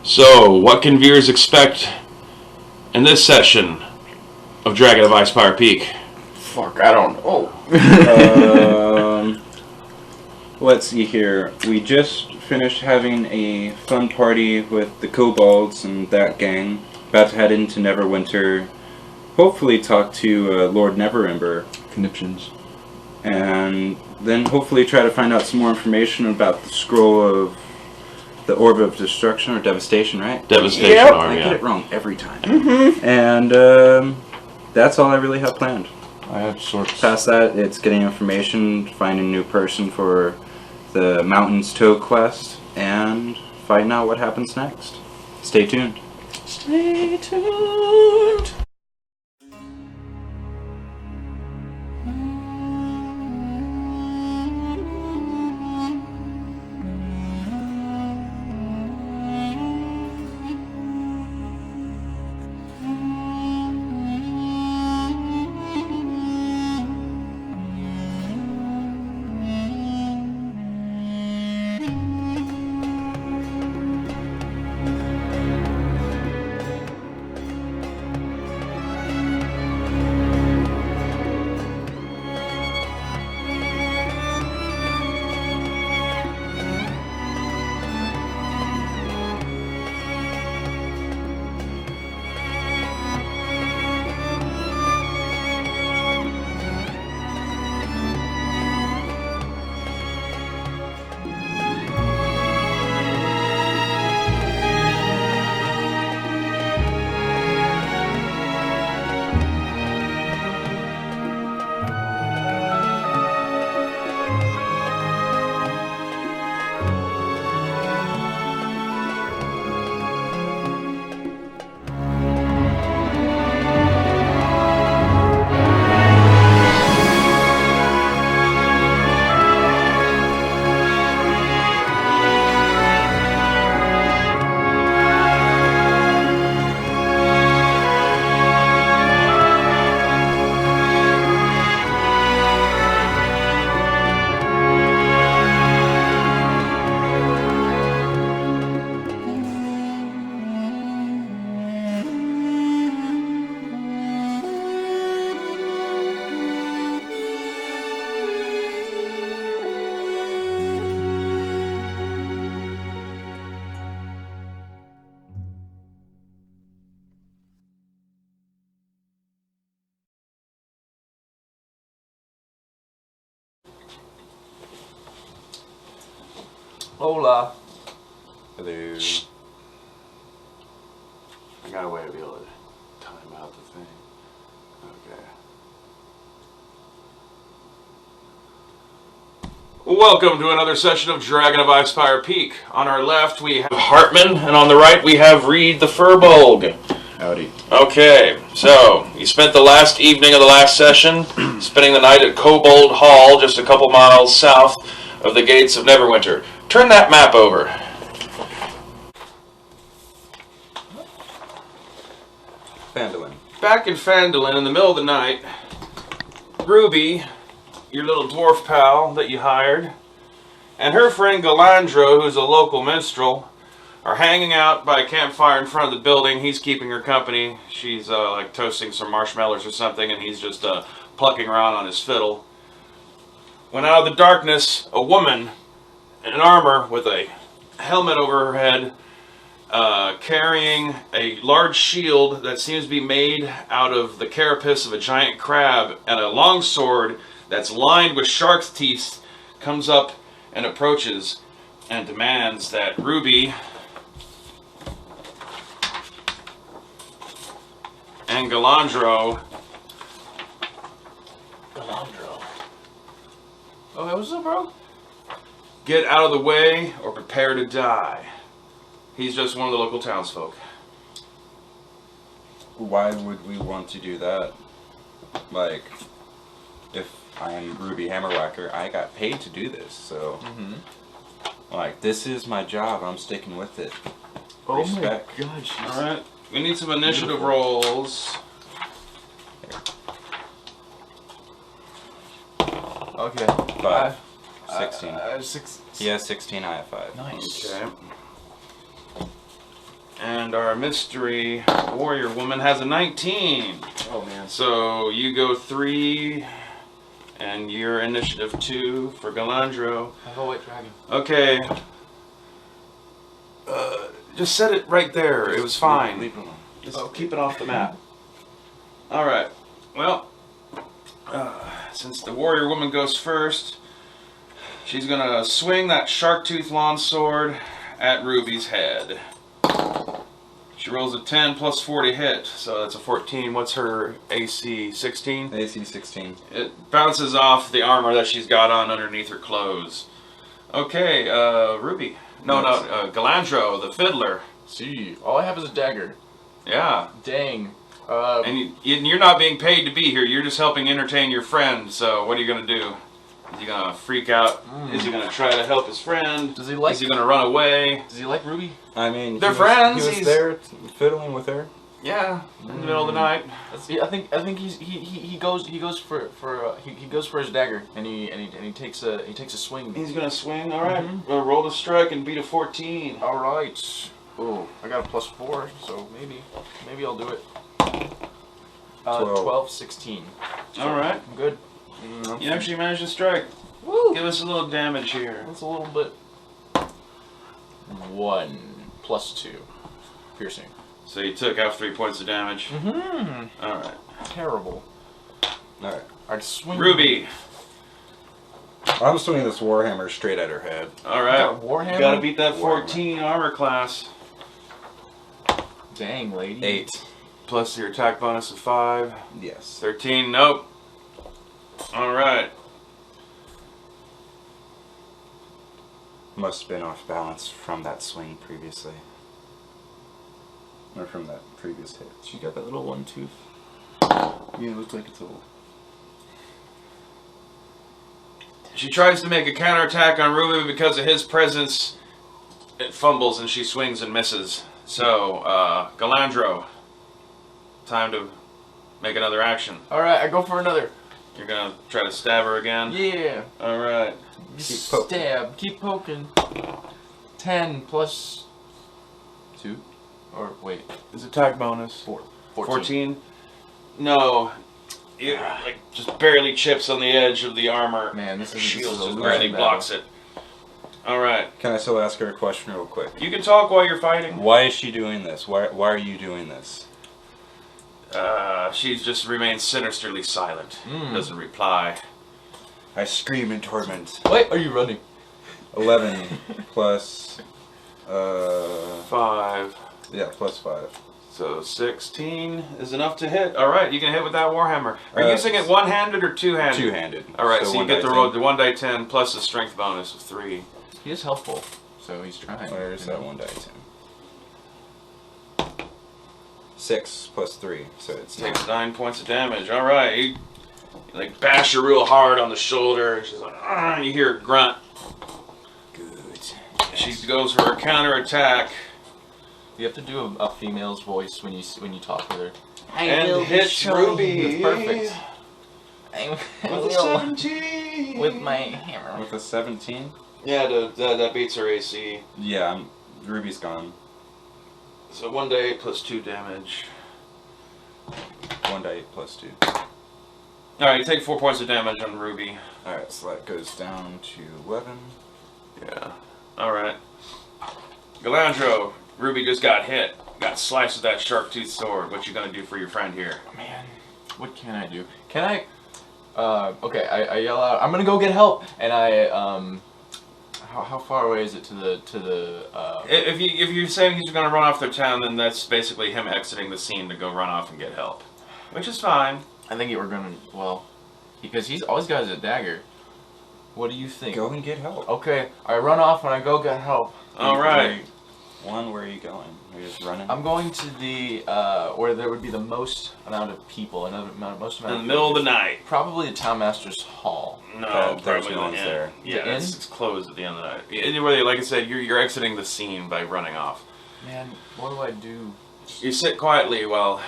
So, what can viewers expect in this session of Dragon of ICESPIRE Peak? Fuck, I don't know. Let's see here. We just finished having a fun party with the kobolds and that gang. About to head into Neverwinter. Hopefully talk to Lord Neverember. Conniptions. And then hopefully try to find out some more information about the scroll of the Orb of Destruction or Devastation, right? Devastation Yep. Orb, I yeah. get it wrong every time. Mm-hmm. And that's all I really have planned. I have sorts. Past that, it's getting information, finding a new person for the Mountains Toe quest, and finding out what happens next. Stay tuned. Stay tuned. Hola. Hello. I got a way to be able to time out the thing. Okay. Welcome to another session of Dragon of ICESPIRE Peak. On our left we have Hartmann, and on the right we have Reed the Furbolg. Howdy. Okay, so you spent the last evening of the last session spending the night at Kobold Hall, just a couple miles south of the gates of Neverwinter. Turn that map over. Phandalin. Back in Phandalin, in the middle of the night, Ruby, your little dwarf pal that you hired, and her friend Galandro, who's a local minstrel, are hanging out by a campfire in front of the building. He's keeping her company. She's like toasting some marshmallows or something, and he's just plucking around on his fiddle. When out of the darkness, a woman in armor with a helmet over her head, carrying a large shield that seems to be made out of the carapace of a giant crab, and a long sword that's lined with shark's teeth, comes up and approaches and demands that Ruby and Galandro. Oh, hey, what's up, bro? Get out of the way or prepare to die. He's just one of the local townsfolk. Why would we want to do that? Like, if I'm Ruby Hammerwhacker, I got paid to do this, so... Like, this is my job, I'm sticking with it. Oh Respect. my god, she's... Alright, we need some initiative rolls. Okay. 5. 16. 6. He has 16, I have 5. Nice. Okay. And our mystery warrior woman has a 19. Oh man. So you go 3, and your initiative 2 for Galandro. I have a white dragon. Okay. Just set it right there. It was fine. Leave it alone. Just keep it off the map. Alright. Well, since the warrior woman goes first, she's gonna swing that shark tooth longsword at Ruby's head. She rolls a 10 plus 4 to hit, so that's a 14. What's her AC? 16? AC 16. It bounces off the armor that she's got on underneath her clothes. Okay, Ruby. No, Galandro, the fiddler. See, all I have is a dagger. Yeah. Dang. And you're not being paid to be here. You're just helping entertain your friend. So what are you going to do? Is he going to freak out? Is he going to try to help his friend? Does he like? Is he going to run away? Does he like Ruby? I mean, They're friends. He was He's there fiddling with her. Yeah, in the middle of the night. I think he goes for his dagger and he takes a swing. He's going to swing. All right. Roll to strike and beat a 14. All right. Oh, I got a +4, so maybe I'll do it. 12, 16. So All right. I'm good. You actually managed to strike. Woo! Give us a little damage here. That's a little bit. 1 + 2, piercing. So you took out 3 points of damage. All right. Terrible. Alright. I'd swing. Ruby. I'm swinging this warhammer straight at her head. All right. got Warhammer? You gotta beat that 14 armor class. Dang, lady. 8. Plus your attack bonus of 5. Yes. 13. Nope. All right. Must have been off balance from that swing previously. Or from that previous hit. She got that little one tooth. Yeah, it looks like it's old. She tries to make a counterattack on Ruby because of his presence. It fumbles and she swings and misses. So, Galandro, time to make another action. All right, I go for another. You're gonna try to stab her again? Yeah. All right. Keep poking. Stab. Keep poking. 10 plus 2. Or wait. His attack bonus. 14. 14? No. It like just barely chips on the edge of the armor. Man, this is Shield a just losing barely battle. blocks it. All right. Can I still ask her a question real quick? You can talk while you're fighting. Why is she doing this? Why are you doing this? She just remains sinisterly silent. Doesn't reply. I scream in torment. Wait, are you running? 11 plus... 5. Yeah, plus 5. So 16 is enough to hit. All right, you can hit with that warhammer. Are you Uh, using it one-handed or two-handed? Two-handed. All right, so you one get die the roll 10. the 1d10 plus a strength bonus of 3. He is helpful, so he's trying. Where's you know? that 1 die 10? 6 plus 3, so it's Takes 9. 9 points of damage. All right, you like bash her real hard on the shoulder. She's like, "Argh," you hear a grunt. Good. She goes for her counterattack You have to do a female's voice when you talk with her. and hits Ruby. That's perfect. I With a will 17. with my hammer. With a 17? Yeah, that beats her AC. Yeah, Ruby's gone. So 1d8 plus 2 damage. 1 die 8 plus 2. Alright, you take 4 points of damage on Ruby. Alright, so that goes down to 11. Yeah. Alright. Galandro, Ruby just got hit. Got sliced with that shark tooth sword. What you gonna do for your friend here? Man, what can I do? Can I? Okay, I yell out, I'm gonna go get help, and how far away is it to the? If you're saying he's gonna run off their town, then that's basically him exiting the scene to go run off and get help, which is fine. I think you were gonna because he's always got his dagger. What do you think? Go and get help. Okay, I run off when I go get help. All right. One, where are you going? Are you just running? I'm going to the where there would be the most amount of people, most amount In the middle of the night. Probably the town master's hall. No, There's probably no not. one's there. Yeah, The inn? it's closed at the end of the night. Anyway, like I said, you're exiting the scene by running off. Man, what do I do? You sit quietly while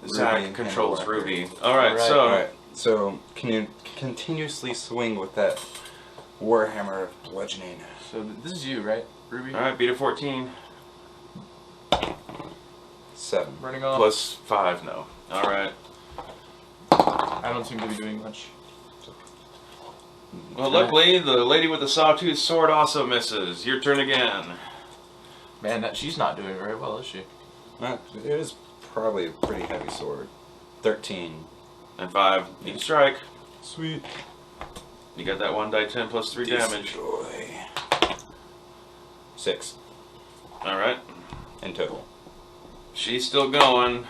Zach Ruby controls handle Ruby. All right, Alright. so Alright, so can you continuously swing with that warhammer of bludgeoning? So this is you, right, Ruby? all right, beat a 14. 7. Burning off. Plus 5, no. Alright. I don't seem to be doing much. Well, luckily, the lady with the sawtooth sword also misses. Your turn again. Man, she's not doing very well, is she? It is probably a pretty heavy sword. 13. And 5. You can strike. Sweet. You got that 1 die 10 plus 3 damage. Destroy. 6 Alright. in total. She's still going.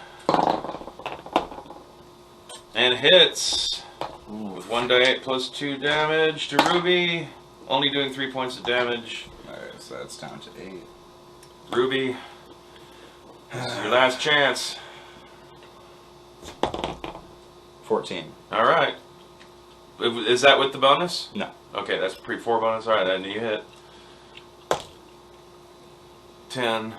And hits. With 1 die 8 plus 2 damage to Ruby. Only doing 3 points of damage. Alright, so that's down to 8. Ruby, this is your last chance. 14. Alright. Is that with the bonus? No. Okay, that's pre-4 bonus. Alright, then you hit. 10.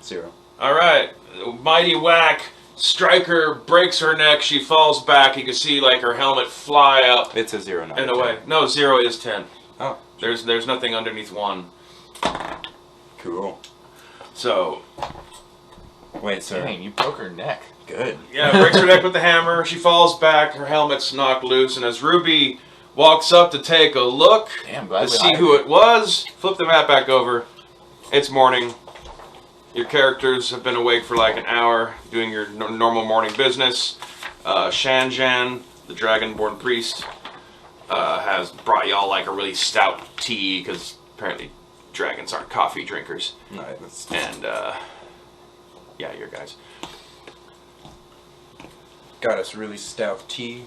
0. Alright. Mighty whack. Striker breaks her neck. She falls back. You can see like her helmet fly up It's a 0, not and a 10. away. No, 0 is 10. Oh. There's nothing underneath 1. Cool. So, Wait, sir. Dang, you broke her neck. Good. yeah, breaks her neck with the hammer. She falls back. Her helmet's knocked loose. And as Ruby walks up to take a look Damn, to glad we see hired who her. it was, flip the map back over. It's morning. Your characters have been awake for like an hour doing your normal morning business. Shanjan, the dragonborn priest, has brought y'all like a really stout tea because apparently dragons aren't coffee drinkers. No, that's... And, yeah, your guys. Got us really stout tea.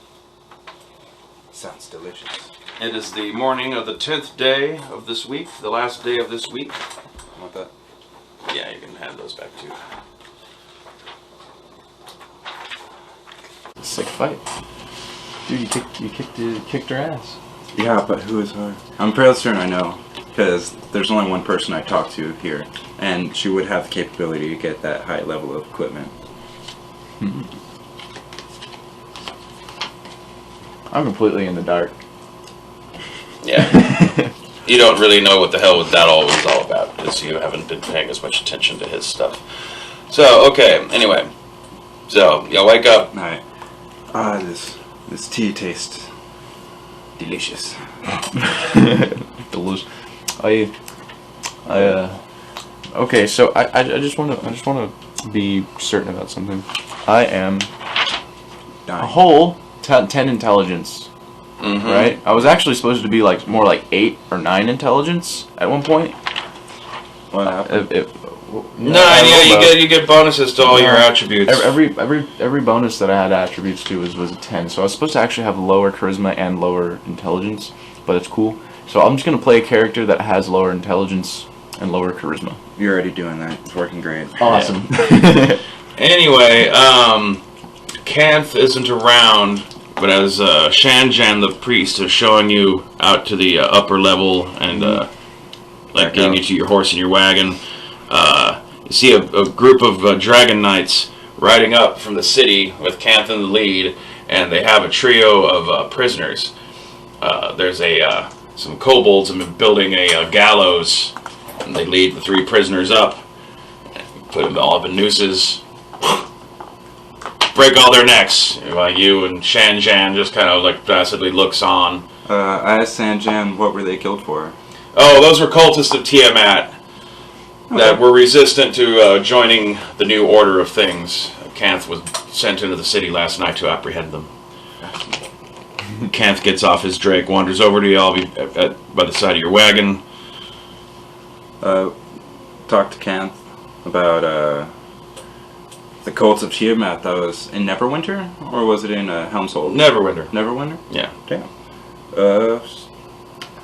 Sounds delicious. It is the morning of the 10th day of this week, the last day of this week. Want that? Yeah, you can have those back too. Sick fight. Dude, you kicked her ass. Yeah, but who is her? I'm fairly certain I know, because there's only one person I talk to here, and she would have the capability to get that high level of equipment. I'm completely in the dark. Yeah. You don't really know what the hell that all was all about, because you haven't been paying as much attention to his stuff. So, okay, anyway. So, you wake up. Alright. This tea tastes delicious. Delicious. Okay, so I just want to be certain about something. I am a Dying. whole 10 intelligence, right? I was actually supposed to be like more like 8 or 9 intelligence at one point. What happened? You get bonuses to all your attributes. Every bonus that I had attributes to was a 10. So I was supposed to actually have lower charisma and lower intelligence, but it's cool. So I'm just gonna play a character that has lower intelligence and lower charisma. You're already doing that. It's working great. Awesome. Anyway, Kanth isn't around, but as Shanjan the priest is showing you out to the upper level and getting you to your horse and your wagon, you see a group of dragon knights riding up from the city with Kanth in the lead, and they have a trio of prisoners. There's some kobolds have been building a gallows, and they lead the 3 prisoners up, put them all up in nooses, break all their necks, while you and Shanjan just kind of like placidly looks on. I asked Sanjan what were they killed for. Oh, those were cultists of Tiamat that were resistant to joining the new order of things. Kanth was sent into the city last night to apprehend them. Kanth gets off his drake, wanders over to y'all by the side of your wagon. Talk to Kanth about the cults of Tiamat. That was in Neverwinter, or was it in Helmshold? Neverwinter. Neverwinter? Yeah. Damn.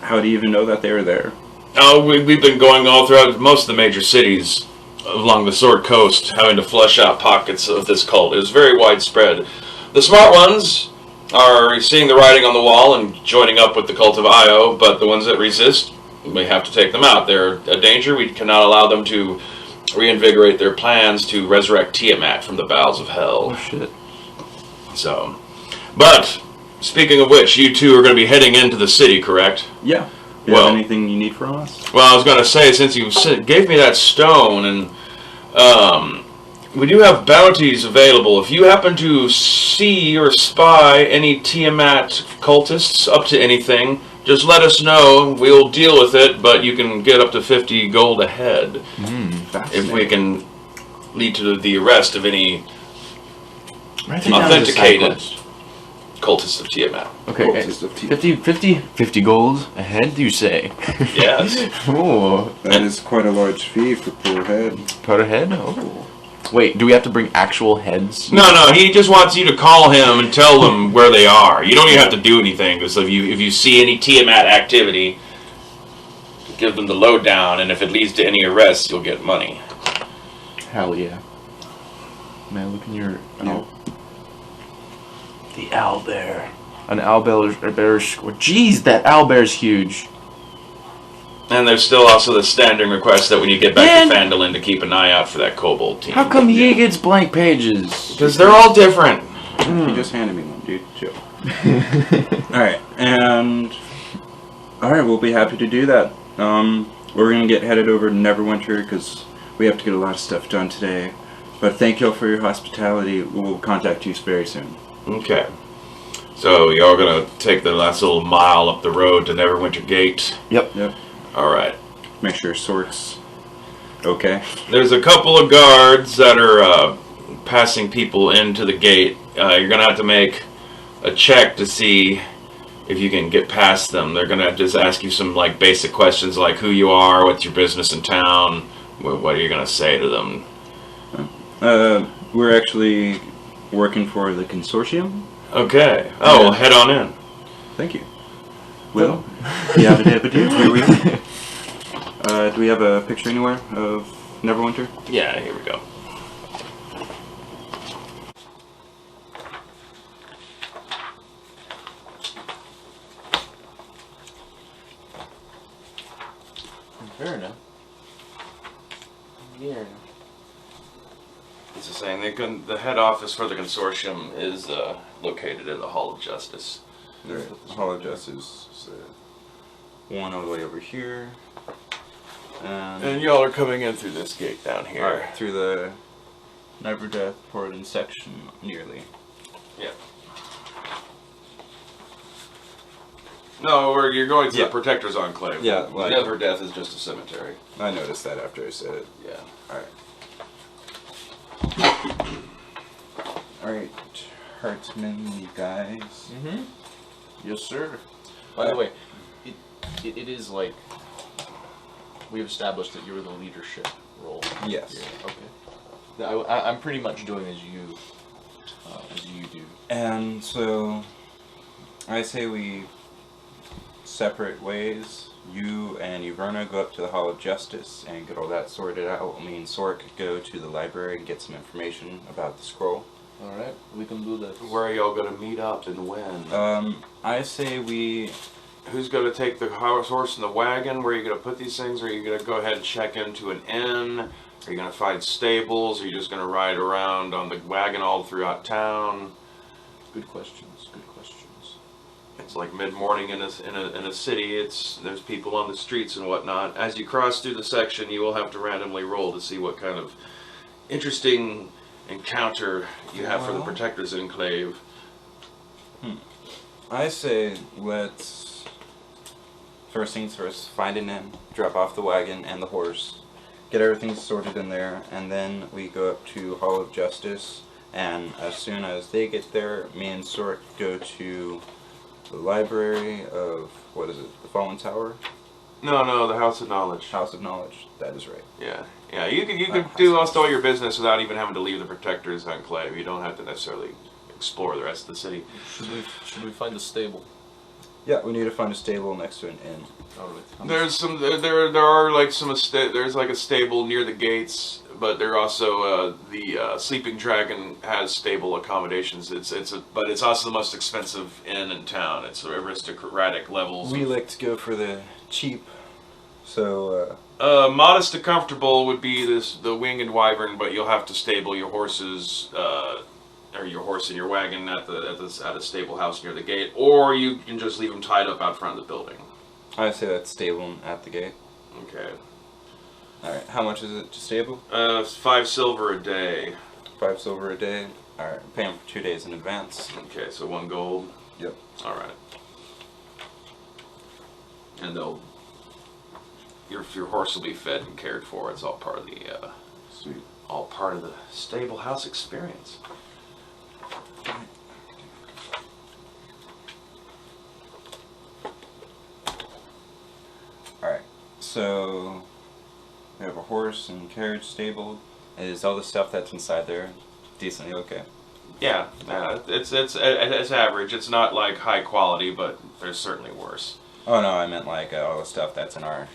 How do you even know that they were there? Oh, we've been going all throughout most of the major cities along the Sword Coast, having to flush out pockets of this cult. It was very widespread. The smart ones are seeing the writing on the wall and joining up with the cult of Io, but the ones that resist, we have to take them out. They're a danger. We cannot allow them to reinvigorate their plans to resurrect Tiamat from the bowels of hell. Oh shit. So, but speaking of which, you two are going to be heading into the city, correct? Yeah. You have anything you need from us? Well, I was going to say, since you gave me that stone, and We do have bounties available. If you happen to see or spy any Tiamat cultists up to anything, just let us know. We'll deal with it, but you can get up to 50 gold a head if we can lead to the arrest of any authenticated cultists of Tiamat. Okay, Cultists of Tiamat. 50 gold a head, do you say? Yes. Oh, That is quite a large fee for per head. per head? Oh. Wait, do we have to bring actual heads? No, he just wants you to call him and tell them where they are. You don't even have to do anything. Because if you see any Tiamat activity, give them the lowdown, and if it leads to any arrests, you'll get money. Hell yeah. Man, look in your owl. The owlbear. An owlbear square. Jeez, that owlbear's huge. And there's still also the standing request that when you get back to Phandalin to keep an eye out for that kobold team. How come he gets blank pages? Because they're all different. You just handed me one, dude. Chill. Alright, and... Alright, we'll be happy to do that. We're gonna get headed over to Neverwinter, because we have to get a lot of stuff done today. But thank y'all for your hospitality. We'll contact you very soon. Okay. So you're gonna take the last little mile up the road to Neverwinter Gate? Yep. Alright. Make sure Sork's okay. There's a couple of guards that are passing people into the gate. You're going to have to make a check to see if you can get past them. They're going to just ask you some like basic questions like who you are, what's your business in town, what are you going to say to them? We're actually working for the consortium. Okay. Oh, well, head on in. Thank you. Well, here we are. Do we have a picture anywhere of Neverwinter? Yeah, here we go. Fair enough. Yeah. It's the same. The head office for the consortium is located in the Hall of Justice. Alright, the Hall of Justice is one all the way over here. And y'all are coming in through this gate down here. Alright, through the Never Death port in section nearly. Yeah. No, you're going to the Protector's Enclave. Yeah, like- Never Death is just a cemetery. I noticed that after I said it. Yeah. Alright. Alright, Hartmann, you guys. Mm-hmm. Yes, sir. By the way, it is like we've established that you're the leadership role. Yes. Here. Okay. I'm pretty much doing as you do. And so, I say we separate ways. You and Uverna go up to the Hall of Justice and get all that sorted out. Me and Sork go to the library and get some information about the scroll. Alright, we can do that. Where are y'all going to meet up and when? I say we... Who's going to take the horse and the wagon? Where are you going to put these things? Or are you going to go ahead and check into an inn? Are you going to find stables? Are you just going to ride around on the wagon all throughout town? Good questions. Good questions. It's like mid-morning in a city. There's people on the streets and whatnot. As you cross through the section, you will have to randomly roll to see what kind of interesting encounter you have for the Protector's Enclave. I say let's, first things first, find an inn, drop off the wagon and the horse, get everything sorted in there, and then we go up to Hall of Justice, and as soon as they get there, me and Sork go to the library of, what is it, the Fallen Tower? No, the House of Knowledge. House of Knowledge, that is right. Yeah. You can do most all your business without even having to leave the Protector's Enclave. You don't have to necessarily explore the rest of the city. Should we find a stable? Yeah, we need to find a stable next to an inn. Alright. There's there are like there's like a stable near the gates, but there also the Sleeping Dragon has stable accommodations. But it's also the most expensive inn in town. It's aristocratic levels. We like to go for the cheap, so modest to comfortable would be the Winged Wyvern, but you'll have to stable your horses. Or your horse and your wagon at a stable house near the gate, or you can just leave them tied up out front of the building. I say that's stable at the gate. Okay. Alright, how much is it to stable? 5 silver a day. 5 silver a day. Alright, paying for 2 days in advance. Okay, so 1 gold. Yep. All right. And your horse will be fed and cared for. It's all part of the Sweet. all part of the stable house experience. Alright, so we have a horse and carriage stabled. Is all the stuff that's inside there decently okay? Yeah, it's average. It's not like high quality, but there's certainly worse. Oh no, I meant like all the stuff that's in our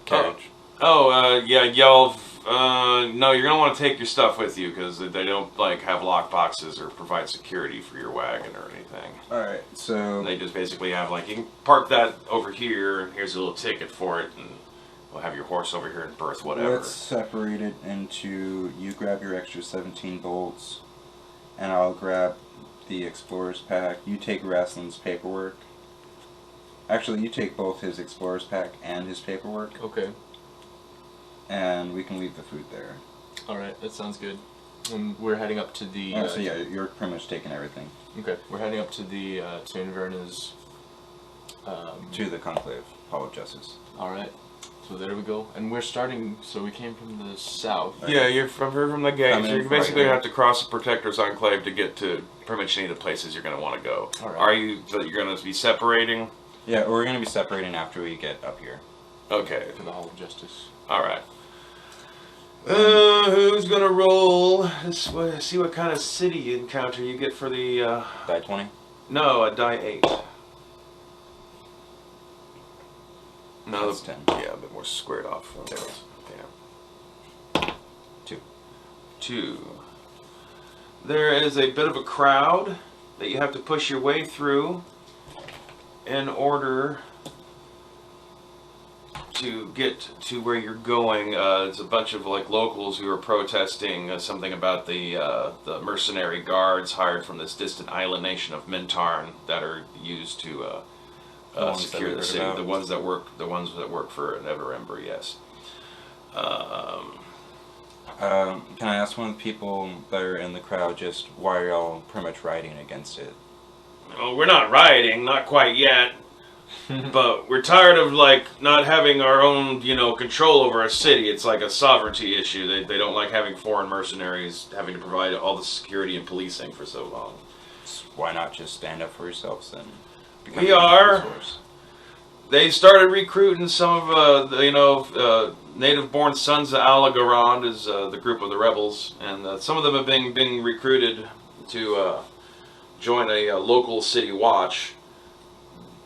carriage. Yeah, y'all. No, you're gonna want to take your stuff with you because they don't like have lock boxes or provide security for your wagon or anything. Alright, so They just basically have like, you can park that over here, and here's a little ticket for it, and we'll have your horse over here and berth whatever. let's separate it into, you grab your extra 17 bolts, and I'll grab the Explorer's Pack. You take Wrestling's paperwork. Actually, you take both his Explorer's Pack and his paperwork, Okay. and we can leave the food there. Alright, that sounds good. And we're heading up to the... So yeah, you're pretty much taking everything. Okay, we're heading up to the, to Inverna's... To the Conclave, Hall of Justice. Alright, so there we go. And we're starting, so we came from the south. Yeah, you're from the gate. I'm So in you basically right have to cross the Protector's Enclave to get to pretty much any of the places you're going to want to go. All right. Are you? So you're going to be separating? Yeah, we're going to be separating after we get up here. Okay. To the Hall of Justice. All right. Who's going to roll? Let's see what kind of city encounter you get for the. Die 20? No, a die 8. No, That's 10. Yeah, a bit more squared off. Yeah. 2. 2. There is a bit of a crowd that you have to push your way through in order to get to where you're going. It's a bunch of like locals who are protesting something about the mercenary guards hired from this distant island nation of Mintarn that are used to secure the city. The ones that work for Never Ember, yes. Can I ask one of the people that are in the crowd just why are y'all pretty much riding against it? Well, we're not rioting, not quite yet. But we're tired of like not having our own, control over our city. It's like a sovereignty issue. They don't like having foreign mercenaries having to provide all the security and policing for so long. So why not just stand up for yourselves and become We a are. resource? They started recruiting some of native-born sons of Alagarand is the group of the rebels, and some of them have been recruited to join a local city watch.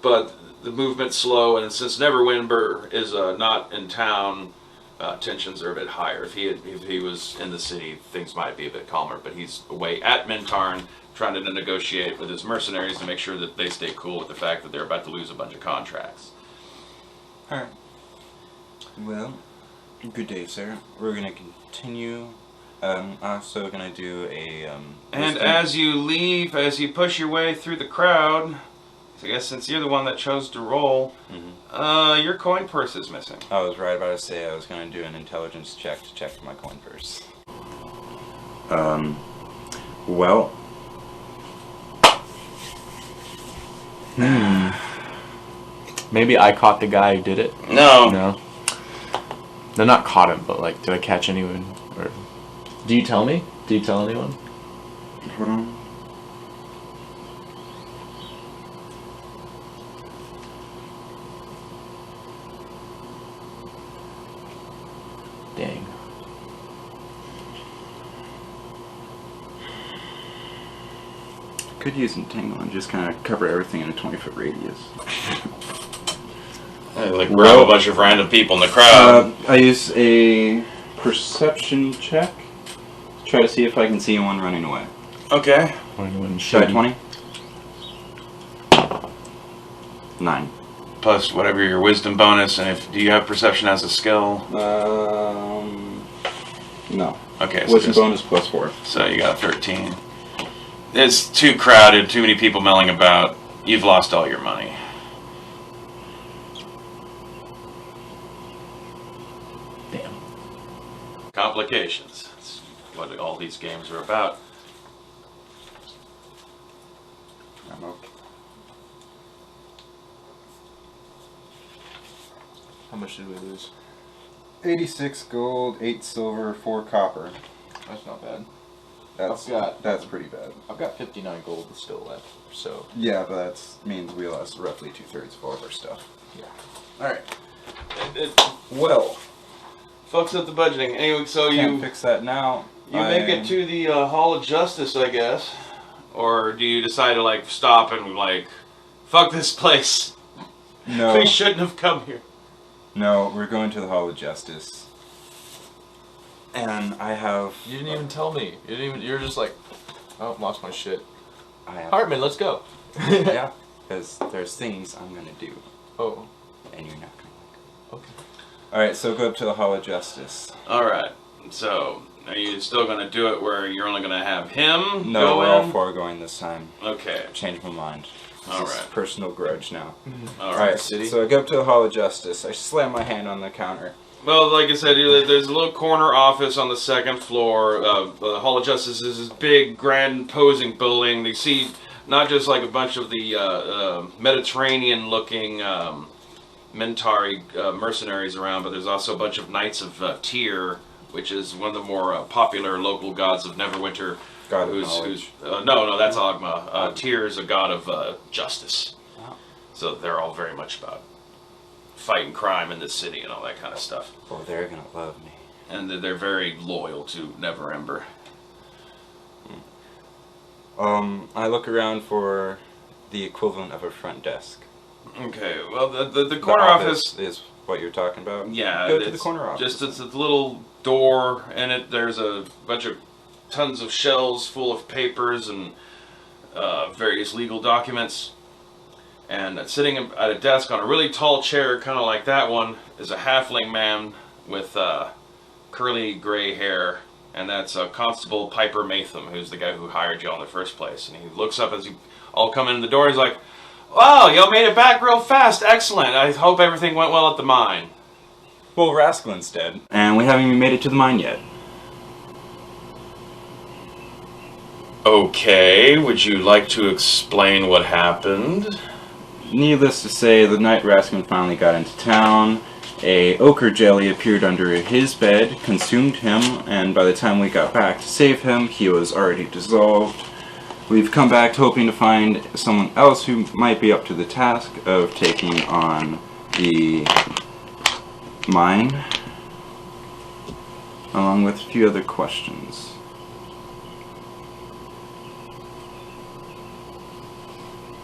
But the movement's slow, and since Neverwinter is not in town, tensions are a bit higher. If he was in the city, things might be a bit calmer. But he's away at Mintarn, trying to negotiate with his mercenaries to make sure that they stay cool with the fact that they're about to lose a bunch of contracts. Alright. Well, good day, sir. We're gonna continue. Also gonna do a And wisdom- as you push your way through the crowd, I guess since you're the one that chose to roll, your coin purse is missing. I was right about to say I was gonna do an intelligence check to check for my coin purse. Well. Maybe I caught the guy who did it. No. No. No, not caught him, but like, did I catch anyone? Or do you tell me? Do you tell anyone? Hold on. Dang. Could use entangle and just kind of cover everything in a 20-foot radius. Like grab a bunch of random people in the crowd. I use a perception check to try to see if I can see anyone running away. Okay. Or anyone Die shooting? 20? 9. Plus whatever your wisdom bonus, and do you have perception as a skill? No. Okay. So, Wisdom bonus plus 4. so you got 13. It's too crowded, too many people milling about. You've lost all your money. Damn. complications. That's what all these games are about. I'm okay. How much did we lose? 86 gold, 8 silver, 4 copper. That's not bad. That's pretty bad. I've got 59 gold still left, so... Yeah, but that means we lost roughly 2/3 of all of our stuff. Yeah. Alright. It Well, fucks up the budgeting. Anyway, so can't you fix that now. make it to the Hall of Justice, I guess. Or do you decide to, like, stop and, like, fuck this place? No. We shouldn't have come here. No, we're going to the Hall of Justice. And I have... You didn't even tell me. You're just like, oh, lost my shit. I have... Hartmann, let's go. Yeah, because there's things I'm going to do. Oh. And you're not going to like. Okay. Alright, so go up to the Hall of Justice. Alright, so are you still going to do it where you're only going to have him No, go we're all in? foregoing this time. Okay, Changed my mind. All This is right. personal grudge now. alright. Alright, City. so I go up to the Hall of Justice. I slam my hand on the counter. Well, like I said, there's a little corner office on the second floor. The Hall of Justice is this big, grand, imposing building. You see not just like a bunch of the Mediterranean-looking Mentari mercenaries around, but there's also a bunch of Knights of Tyr, which is one of the more popular local gods of Neverwinter. God of knowledge. No, that's Ogma. Tyr is a god of justice. Wow. So they're all very much about fighting crime in this city and all that kind of stuff. Oh, they're gonna love me. And they're very loyal to Neverember. I look around for the equivalent of a front desk. Okay, well, the corner office is what you're talking about. yeah, Go to the corner office. Just it's a little door, and there's a bunch of tons of shelves full of papers and various legal documents. And sitting at a desk on a really tall chair, kind of like that one, is a halfling man with curly gray hair. And that's Constable Piper Matham, who's the guy who hired you in the first place. And he looks up as you all come in the door. He's like, "Wow, y'all made it back real fast. Excellent. I hope everything went well at the mine." Well, Rascalin's dead. And we haven't even made it to the mine yet. Okay, would you like to explain what happened? Needless to say, the night Rascalin finally got into town, a ochre jelly appeared under his bed, consumed him, and by the time we got back to save him, he was already dissolved. We've come back hoping to find someone else who might be up to the task of taking on the mine, along with a few other questions.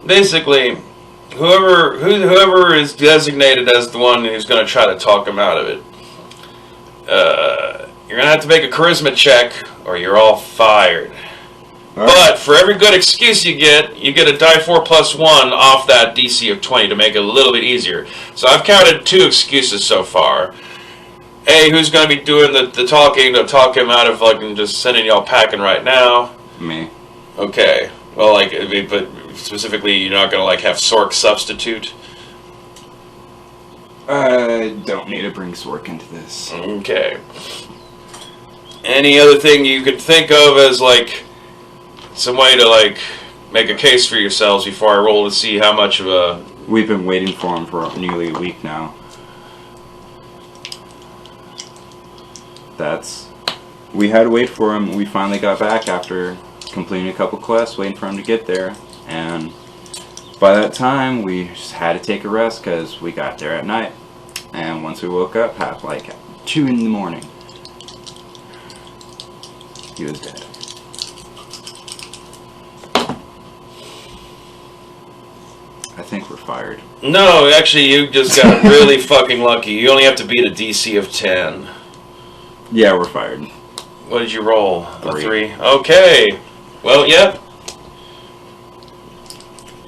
Basically, whoever is designated as the one who's going to try to talk him out of it, you're going to have to make a charisma check, or you're all fired. But for every good excuse you get a die 4 plus 1 off that DC of 20 to make it a little bit easier. So I've counted 2 excuses so far. A, who's going to be doing the talking to talk him out of like just sending y'all packing right now? Me. Okay. Well, like, but specifically, you're not going to like have Sork substitute? I don't need to bring Sork into this. Okay. Any other thing you could think of as like some way to like make a case for yourselves before I roll to see how much of a... We've been waiting for him for nearly a week now. We had to wait for him. We finally got back after completing a couple quests, waiting for him to get there. And by that time, we just had to take a rest because we got there at night. And once we woke up, at like 2 in the morning, he was dead. I think we're fired. No, actually, you just got really fucking lucky. You only have to beat a DC of 10. Yeah, we're fired. What did you roll? A 3. 3? Okay. Well, yep.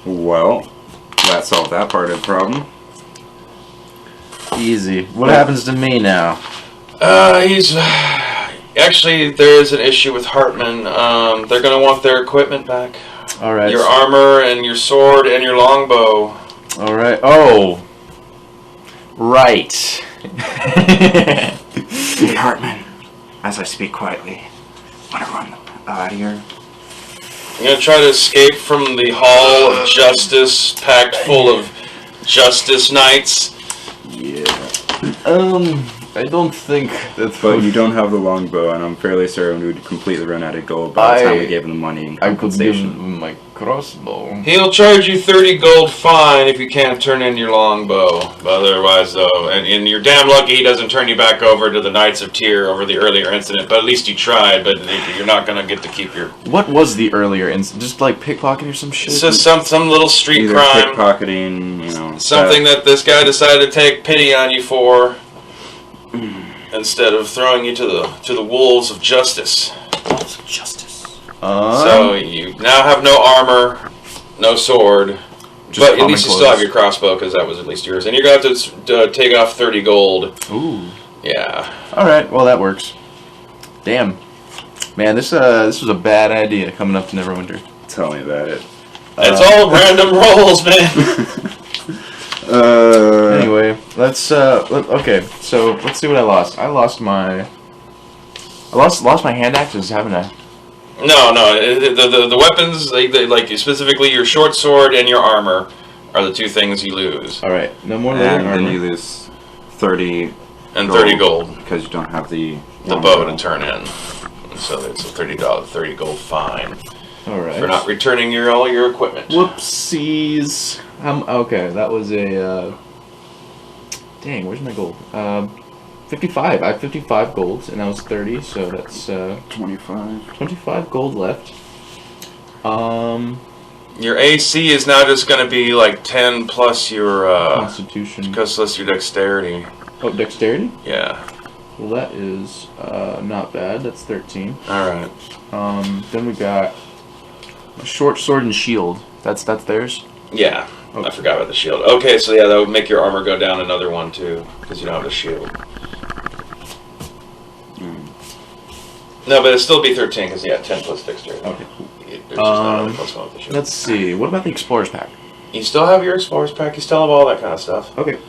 Well, that solved that part of the problem. Easy. What happens to me now? He's... Actually, there is an issue with Hartmann. They're going to want their equipment back. Alright. Your armor and your sword and your longbow. Alright. Oh. Right. Hey, Hartmann. as I speak quietly, I'm gonna run out of here. I'm gonna try to escape from the Hall of Justice, packed full of Justice Knights. Yeah. I don't think that. But you don't have the longbow, and I'm fairly certain we would completely run out of gold by the time we gave him the money and I could give compensation. him my crossbow. He'll charge you 30 gold fine if you can't turn in your longbow. But otherwise, though, and you're damn lucky he doesn't turn you back over to the Knights of Tyr over the earlier incident. But at least you tried. But you're not gonna get to keep your. What was the earlier incident? Just like pickpocketing or some shit? It's just some little street Either crime. pickpocketing, you know. Something that this guy decided to take pity on you for, instead of throwing you to the wolves of justice. Justice. So you now have no armor, no sword, Just but at least you common still have clothes. your crossbow because that was at least yours, and you're gonna have to take off 30 gold. Ooh. Yeah. All right. Well, that works. Damn. Man, this was a bad idea coming up to Neverwinter. Tell me about it. It's all random rolls, man. Anyway, okay. So let's see what I lost. I lost my hand axes, haven't I? No. The weapons, they like specifically your short sword and your armor, are the two things you lose, All right. No more And leather then armor. you lose 30 and 30 gold. because you don't have the The bow to turn in. So it's a $30 30 gold fine All right. for not returning all your equipment. Whoopsies. Okay, that was a. Dang, where's my gold? 55. I have 55 golds, and that was 30, so that's 25. 25 gold left. Your AC is now just going to be like 10 plus your Constitution. plus your dexterity. Oh, dexterity? Yeah. Well, that is not bad. That's 13. All right. Then we got a short sword and shield. That's theirs. Yeah. Okay. I forgot about the shield. Okay, so yeah, that would make your armor go down another one too, because you don't have a shield. No, but it'd still be 13 because yeah, 10 plus dexterity. Okay, cool. There's just not another plus one with the shield. Let's see. What about the explorer's pack? You still have your explorer's pack. You still have all that kind of stuff. Okay.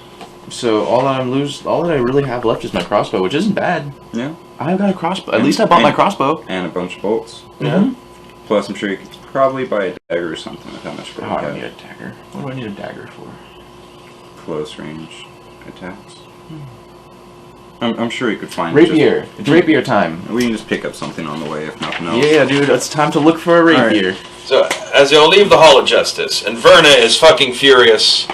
So all that I really have left is my crossbow, which isn't bad. Yeah. I've got a crossbow. At least I bought my crossbow. And a bunch of bolts. Yeah. Plus, I'm sure you could probably buy a dagger or something with how much gold Oh, I you don't need have. a dagger. What do I need a dagger for? Close range attacks. I'm sure you could find Rapier. It's rapier time. We can just pick up something on the way if nothing else. Yeah, dude. It's time to look for a rapier. So, as you'll leave the Hall of Justice, and Verna is fucking furious,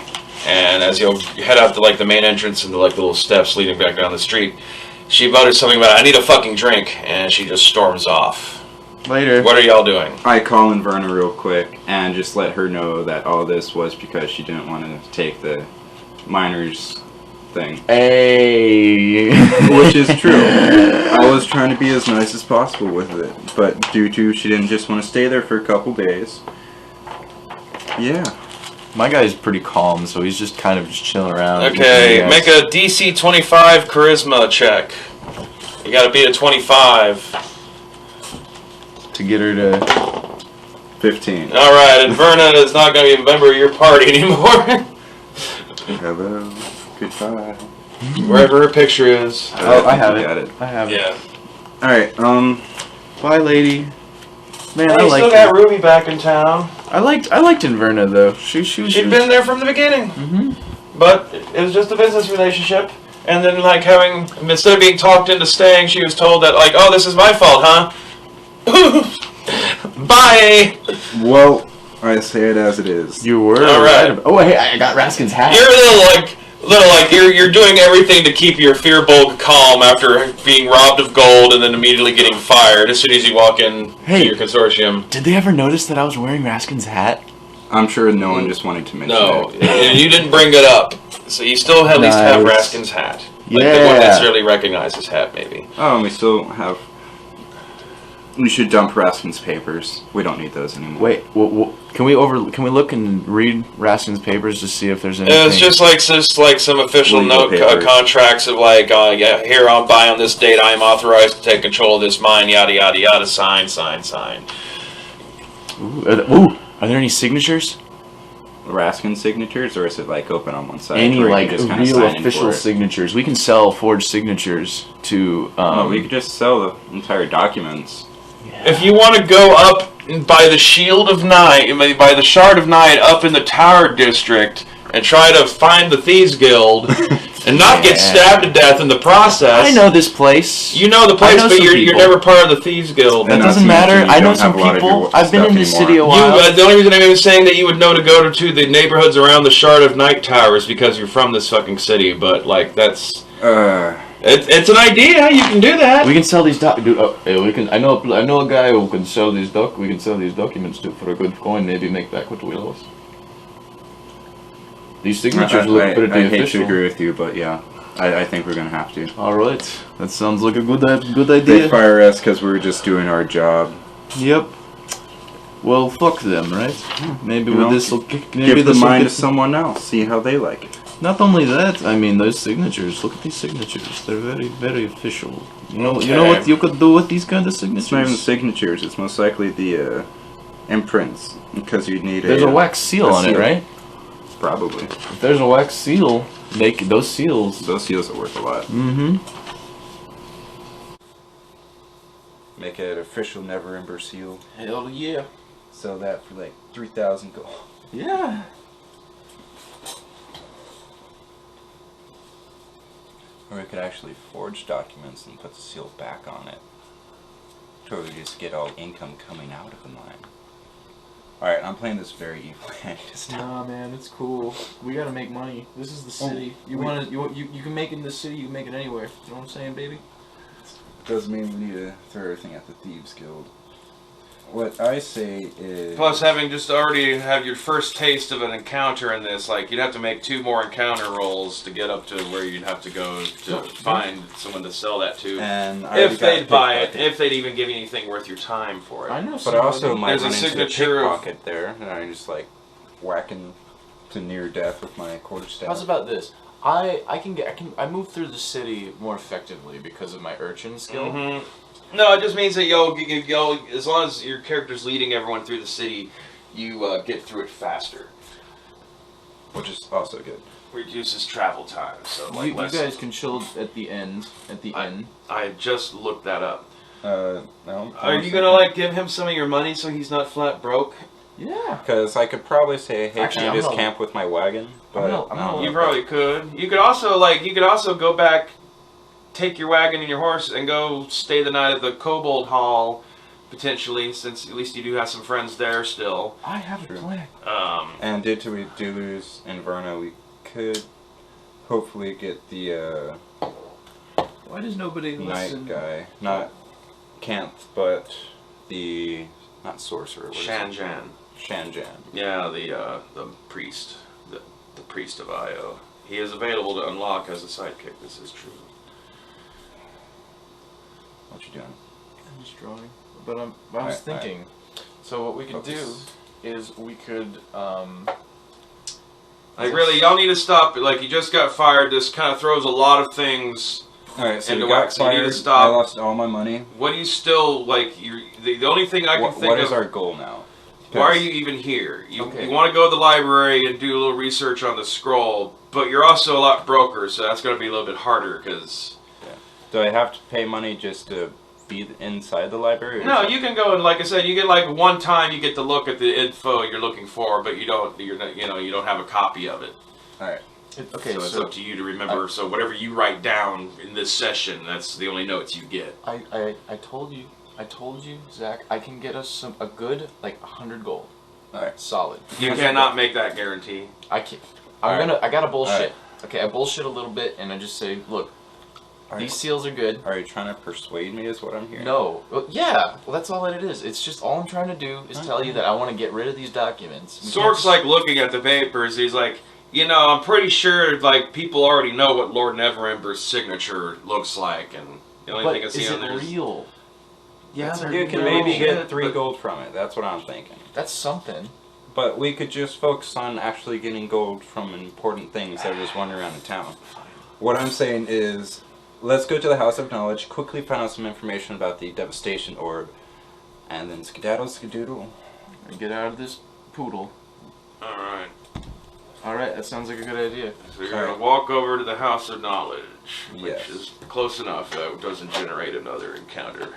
and as you'll head out to, like, the main entrance and the, like, little steps leading back down the street, she mutters something about, I need a fucking drink, and she just storms off. Later. What are y'all doing? I call in Verna real quick and just let her know that all this was because she didn't want to take the miners thing. Hey. Which is true. I was trying to be as nice as possible with it, but due to she didn't just want to stay there for a couple days. Yeah. My guy's pretty calm, so he's just kind of just chilling around. Okay, make a DC 25 charisma check. You gotta beat a 25. To get her to... 15. Alright, and Verna is not gonna be a member of your party anymore. Hello. Goodbye. Wherever her picture is. Oh, I have You it. got it. I have it. Yeah. Alright, Bye, lady. Man, Hey, I you liked still got Ruby back in town. I liked Inverna though. She was. She'd been there from the beginning. Mm-hmm. But it was just a business relationship. And then, like, instead of being talked into staying, she was told that, like, oh, this is my fault, huh? Bye! well, I say it as it is. You were. All right. Oh, hey, I got Raskin's hat. You're a little like you're doing everything to keep your Fearbulk calm after being robbed of gold and then immediately getting fired as soon as you walk in Hey. to your consortium. Did they ever notice that I was wearing Raskin's hat? I'm sure no one just wanted to mention No, it. you didn't bring it up. So you still at least have Nice. Raskin's hat. Like, they wouldn't Yeah. necessarily recognize his hat, maybe. Oh, and we still have... We should dump Raskin's papers. We don't need those anymore. Wait, can we look and read Raskin's papers to see if there's anything? It's just like some official Legal note papers. contracts of like, yeah, here on by on this date, I am authorized to take control of this mine, yada yada yada. Sign. Ooh, are there any signatures? Raskin signatures, or is it like open on one side? Any where you like can just kinda real sign in official for it? signatures. We can sell forged signatures to. No, we could just sell the entire documents. If you want to go up by the Shield of Night, by the Shard of Night, up in the Tower District, and try to find the Thieves Guild, and not get stabbed to death in the process. I know this place. You know the place, know but some you're people. never part of the Thieves Guild. That And doesn't not to matter. mention you I know don't some have a lot of people. your I've been stuff in this anymore. city a while. The only reason I'm even saying that you would know to go to the neighborhoods around the Shard of Night Tower is because you're from this fucking city. But like that's it's an idea. You can do that. We can sell these we can. I know a guy who can sell these We can sell these documents to for a good coin. Maybe make back what we lost. These signatures look pretty I hate to official. agree with you, but yeah, I think we're gonna have to. All right, that sounds like a good They idea. fire us because we're just doing our job. Yep. Well, fuck them, right? Maybe You with know, this will Give the mine to someone else. See how they like it. Not only that, I mean those signatures. Look at these signatures. They're very, very official. You know what you could do with these kind of It's not even signatures. signatures. It's most likely the imprints because you need There's a wax seal a on it, seal. right? Probably. If there's a wax seal, make those seals. Those seals are worth a lot. Mm-hmm. Make it an official Never Ember seal. Hell yeah. Sell that for like 3,000 gold. Yeah. Or we could actually forge documents and put the seal back on it. So we just get all income coming out of the mine. Alright, I'm playing this very evil hand this time. Nah, man, it's cool. We gotta make money. This is the city. You can make it in the city. You can make it anywhere. You know what I'm saying, baby? Doesn't mean we need to throw everything at the Thieves Guild. What I say is... Plus, having just already had your first taste of an encounter in this, like, you'd have to make 2 more encounter rolls to get up to where you'd have to go to find someone to sell that to. And I If already they'd got buy it, pickpocketed. if they'd even give you anything worth your time for it. I know. But I also might There's a run into the signature of- pickpocket there, and I just like whacking to near death with my quarterstaff. How's about this? I move through the city more effectively because of my urchin skill. Mhm. No, it just means that y'all, as long as your character's leading everyone through the city, you get through it faster. Which is also good. Reduces travel time, so like You less. guys can chill at the end. I just looked that up. No. Are you gonna like give him some of your money so he's not flat broke? Yeah. Because I could probably say, hey, Actually, can I I'm just gonna- camp with my wagon? But I'm gonna- You probably could. You could also go back, take your wagon and your horse, and go stay the night at the Kobold Hall, potentially, since at least you do have some friends there still. I have a plan. And due to we do lose Inverno, we could hopefully get the Why does nobody knight listen? guy. Not Kanth, but the... not sorcerer. What is it? Shanjan. Shanjan. Yeah, the priest, the priest of Io. He is available to unlock as a sidekick. This is true. What you doing? I'm just drawing. But I was Alright, thinking. So what we could Focus. do is we could Like really, y'all need to stop. Like you just got fired. This kind of throws a lot of things. Alright, so Into we got wax. You need to fired. stop. I lost all my money. What do you still like? The only thing I can think What of. is our goal now? Why are you even here? You Okay. want to go to the library and do a little research on the scroll, but you're also a lot broker, so that's going to be a little bit harder because. Do I have to pay money just to be inside the library? or No, is it- you can go and like I said, you get like one time you get to look at the info you're looking for, but you don't. You're not. You don't have a copy of it. Alright. okay, So it's up to you to remember. So whatever you write down in this session, that's the only notes you get. I told you, Zach, I can get us a good 100 gold. Alright. Solid. You cannot make that guarantee. I can't. Alright. I gotta bullshit. Alright. Okay, I bullshit a little bit and I just say, look, Alright. these seals are good. Are you trying to persuade me is what I'm hearing? No. Well, yeah. Well, that's all that it is. It's just all I'm trying to do is tell you that I want to get rid of these documents. We can't Sork's just- like looking at the papers. He's like, I'm pretty sure like people already know what Lord Neverember's signature looks like, and the only But thing I see is on it there is real? Yeah, You can maybe get 3 gold from it. That's what I'm thinking. That's something. But we could just focus on actually getting gold from important things that are just wandering around the town. What I'm saying is, let's go to the House of Knowledge, quickly find out some information about the Devastation Orb, and then skedaddle skedoodle. Get out of this poodle. all right. All right, that sounds like a good idea. So you're going to walk over to the House of Knowledge, which Yes. is close enough that it doesn't generate another encounter.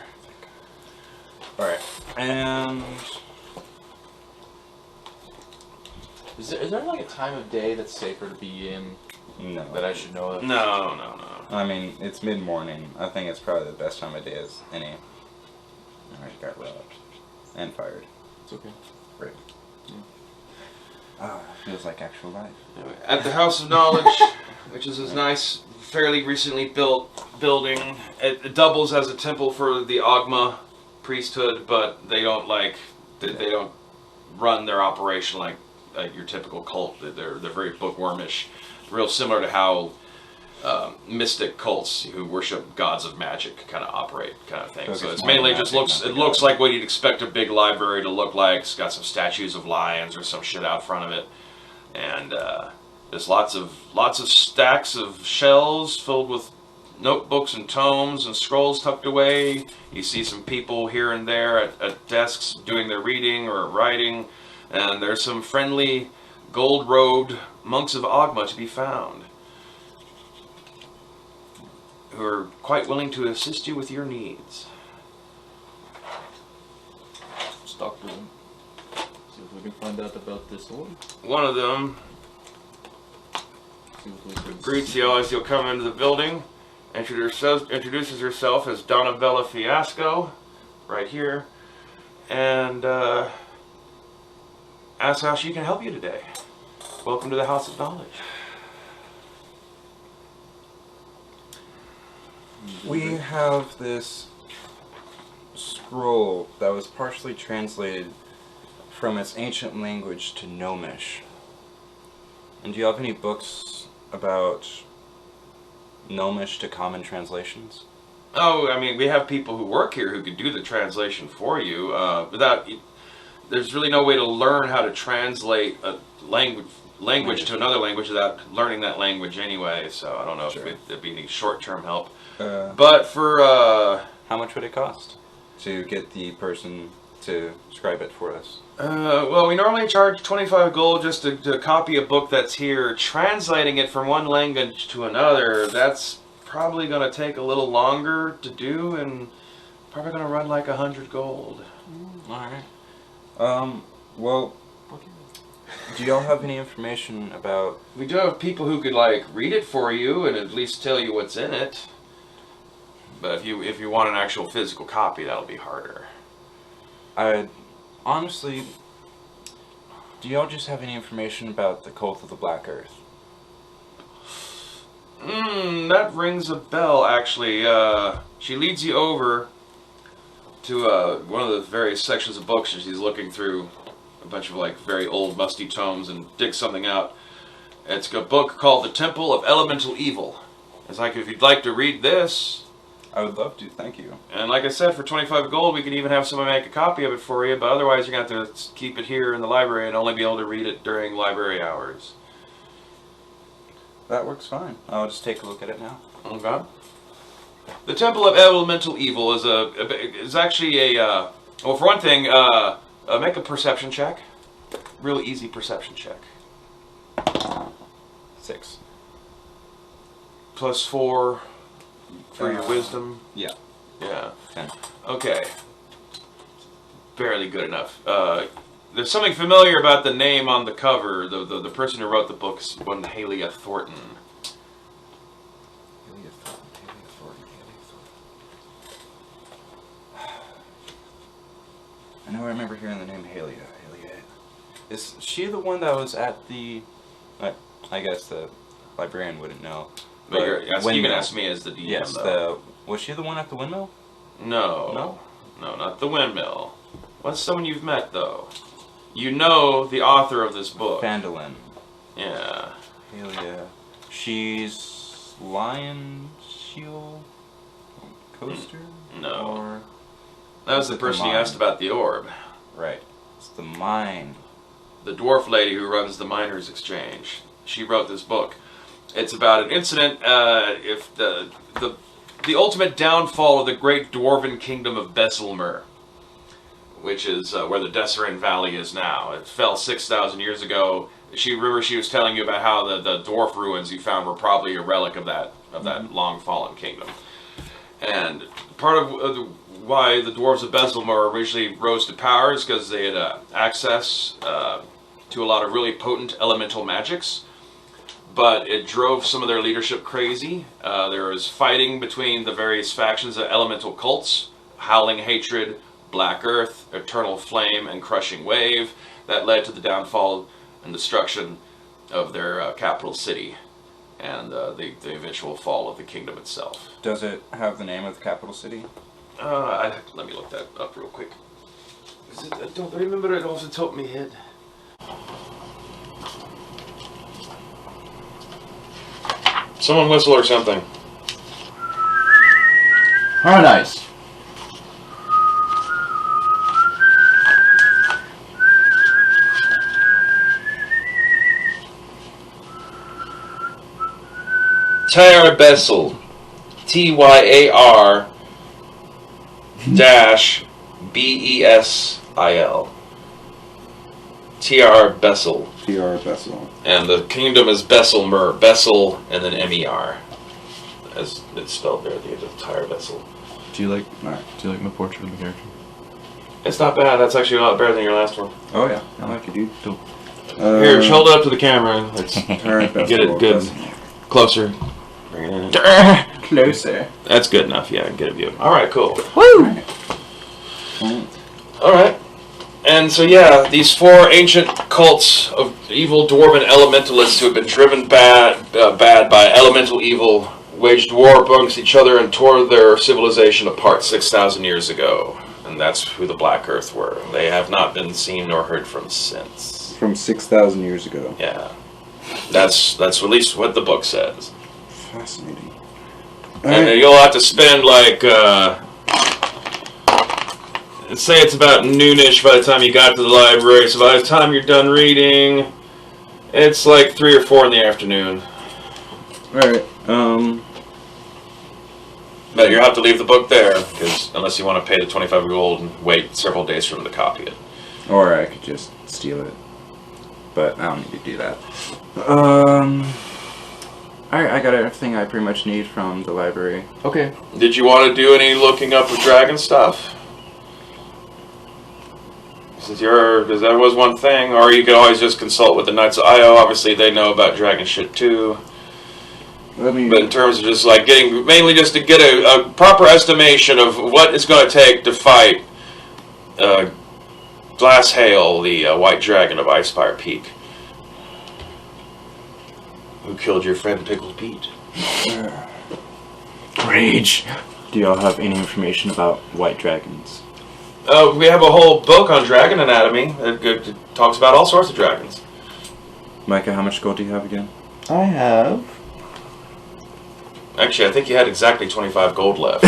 Alright. And Is there like a time of day that's safer to be in no. that I should know of? No. I mean, it's mid-morning. I think it's probably the best time of day as any. Alright, got robbed. And fired. It's okay. Great. Feels like actual life. Anyway, at the House of Knowledge, which is this nice, fairly recently built building, it doubles as a temple for the Ogma priesthood, but they don't they don't run their operation like your typical cult. They're very bookwormish, real similar to how mystic cults who worship gods of magic kind of operate, kind of thing. Focus So it's more on mainly magic, just looks not the looks gods. like what you'd expect a big library to look like. It's got some statues of lions or some shit out front of it, and there's lots of stacks of shelves filled with notebooks and tomes and scrolls tucked away. You see some people here and there at desks doing their reading or writing, and there's some friendly gold-robed monks of Ogma to be found, who are quite willing to assist you with your needs. Let's talk to them. See if we can find out about this one. One of them See if we can greets you as you'll come into the building, introduces herself as Donabella Fiasco, right here, and asks how she can help you today. Welcome to the House of Knowledge. We have this scroll that was partially translated from its ancient language to Gnomish. And do you have any books about Gnomish to common translations? Oh, I mean, we have people who work here who could do the translation for you. There's really no way to learn how to translate a language to another language without learning that language anyway. So I don't know Sure. if there'd be any short-term help. Uh, But for how much would it cost to get the person to scribe it for us? well, we normally charge 25 gold just to copy a book that's here. Translating it from one language to another, that's probably going to take a little longer to do, and probably going to run like 100 gold. Alright. Well, do y'all have any information about... We do have people who could like read it for you and at least tell you what's in it. But if you want an actual physical copy, that'll be harder. Honestly, do y'all just have any information about the cult of the Black Earth? That rings a bell, actually. She leads you over to one of the various sections of books, and she's looking through a bunch of like very old, musty tomes and digs something out. It's a book called The Temple of Elemental Evil. It's like, if you'd like to read this, I would love to, thank you. and like I said, for 25 gold, we can even have someone make a copy of it for you, but otherwise you're going to have to keep it here in the library and only be able to read it during library hours. That works fine. I'll just take a look at it now. Okay. The Temple of Elemental Evil is actually a well, for one thing, make a perception check. Real easy perception check. 6. +4 for your wisdom. Yeah. Yeah. 10. Okay. Barely good enough. There's something familiar about the name on the cover. The person who wrote the book is one Halia Thornton. I know I remember hearing the name Halia. Is she the one that was at the... I guess the librarian wouldn't know. But you can windmill. ask me as the DM, Yes, though. was she the one at the windmill? No, not the windmill. What's someone you've met, though? You know the author of this book. Vandalin. Yeah. Halia. She's Lion Shield Coaster? No. Or... That was the person you asked about the orb. Right. It's the mine. The dwarf lady who runs the Miners' Exchange. She wrote this book. It's about an incident, if the ultimate downfall of the great dwarven kingdom of Besselmer, which is where the Deseret Valley is now. It fell 6,000 years ago. She was telling you about how the dwarf ruins you found were probably a relic of that long fallen kingdom. And part of why the dwarves of Besselmer originally rose to power is because they had access to a lot of really potent elemental magics. But it drove some of their leadership crazy. There was fighting between the various factions of elemental cults, howling hatred, black earth, eternal flame, and crushing wave, that led to the downfall and destruction of their capital city, and the eventual fall of the kingdom itself. Does it have the name of the capital city? Let me look that up real quick. I don't remember it off the top of my head. Someone whistle or something. How nice. Tyar Bessel. TYAR dash BESIL. TR Bessel. TR Bessel. And the kingdom is Besselmer. Bessel and then MER. As it's spelled there at the end of Tyar Bessel. Do you like my portrait of the character? It's not bad. That's actually a lot better than your last one. Oh yeah, I like it, dude. Dope. Here, hold it up to the camera. Let's Alright, get it good. Closer. Bring it in. Closer. That's good enough. Yeah, get a view. All right, cool. Woo! All right. And so, yeah, these four ancient cults of evil dwarven elementalists who have been driven bad by elemental evil waged war amongst each other and tore their civilization apart 6,000 years ago. And that's who the Black Earth were. They have not been seen nor heard from since. From 6,000 years ago. Yeah. That's at least what the book says. Fascinating. And you'll have to spend like... say it's about noonish by the time you got to the library, so by the time you're done reading, it's like 3 or 4 in the afternoon. Alright, But you'll have to leave the book there, because unless you want to pay the 25 gold and wait several days for them to copy it. or I could just steal it. But I don't need to do that. Alright, I got everything I pretty much need from the library. Okay. Did you want to do any looking up of dragon stuff? Because that was one thing, or you could always just consult with the Knights of Io. Obviously, they know about dragon shit too. But in terms of just like mainly just to get a proper estimation of what it's going to take to fight Glasshail, the white dragon of ICESPIRE Peak, who killed your friend Pickled Pete. Rage. Do y'all have any information about white dragons? We have a whole book on dragon anatomy. It talks about all sorts of dragons. Micah, how much gold do you have again? I have. Actually, I think you had exactly 25 gold left.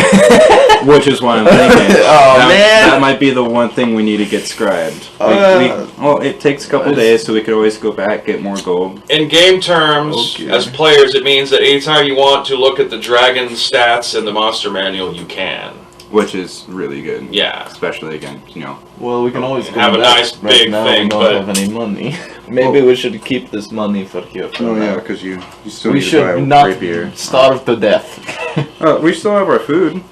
Which is what I'm thinking. Man. That might be the one thing we need to get scribed. Well, it takes a couple days, so we could always go back, get more gold. In game terms, Okay. as players, it means that anytime you want to look at the dragon stats in the monster manual, you can. Which is really good. Yeah. Especially again, you know. Well, we can always go Have a back. nice Right big now, thing, we don't but- have any money. Maybe we should keep this money for here. For now. because you still We need to buy should a not rapier. starve to death. We still have our food.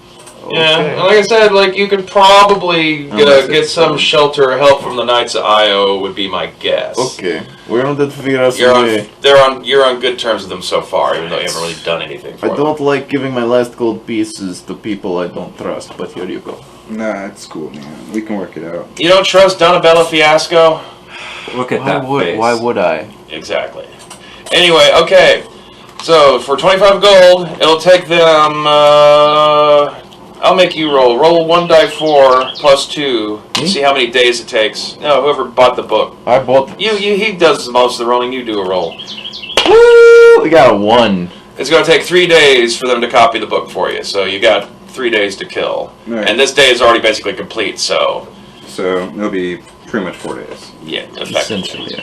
Yeah, Okay. and like I said, like you can probably Unless get it's, some shelter or help from the Knights of Io would be my guess. Okay, we're on that figure out You're some way. you're on good terms with them so far, even though you haven't really done anything for I them. don't like giving my last gold pieces to people I don't trust, but here you go. Nah, it's cool, man. We can work it out. You don't trust Donabella Fiasco? Look at that face. Why would I? Exactly. Anyway, okay. So for 25 gold, it'll take them. I'll make you roll. Roll 1d4 plus 2. See how many days it takes. No, whoever bought the book. I bought. He does most of the rolling. You do a roll. Woo! We got a 1. It's going to take 3 days for them to copy the book for you. So you got 3 days to kill. Right. And this day is already basically complete. So So it'll be pretty much 4 days. yeah, effectively. Essentially,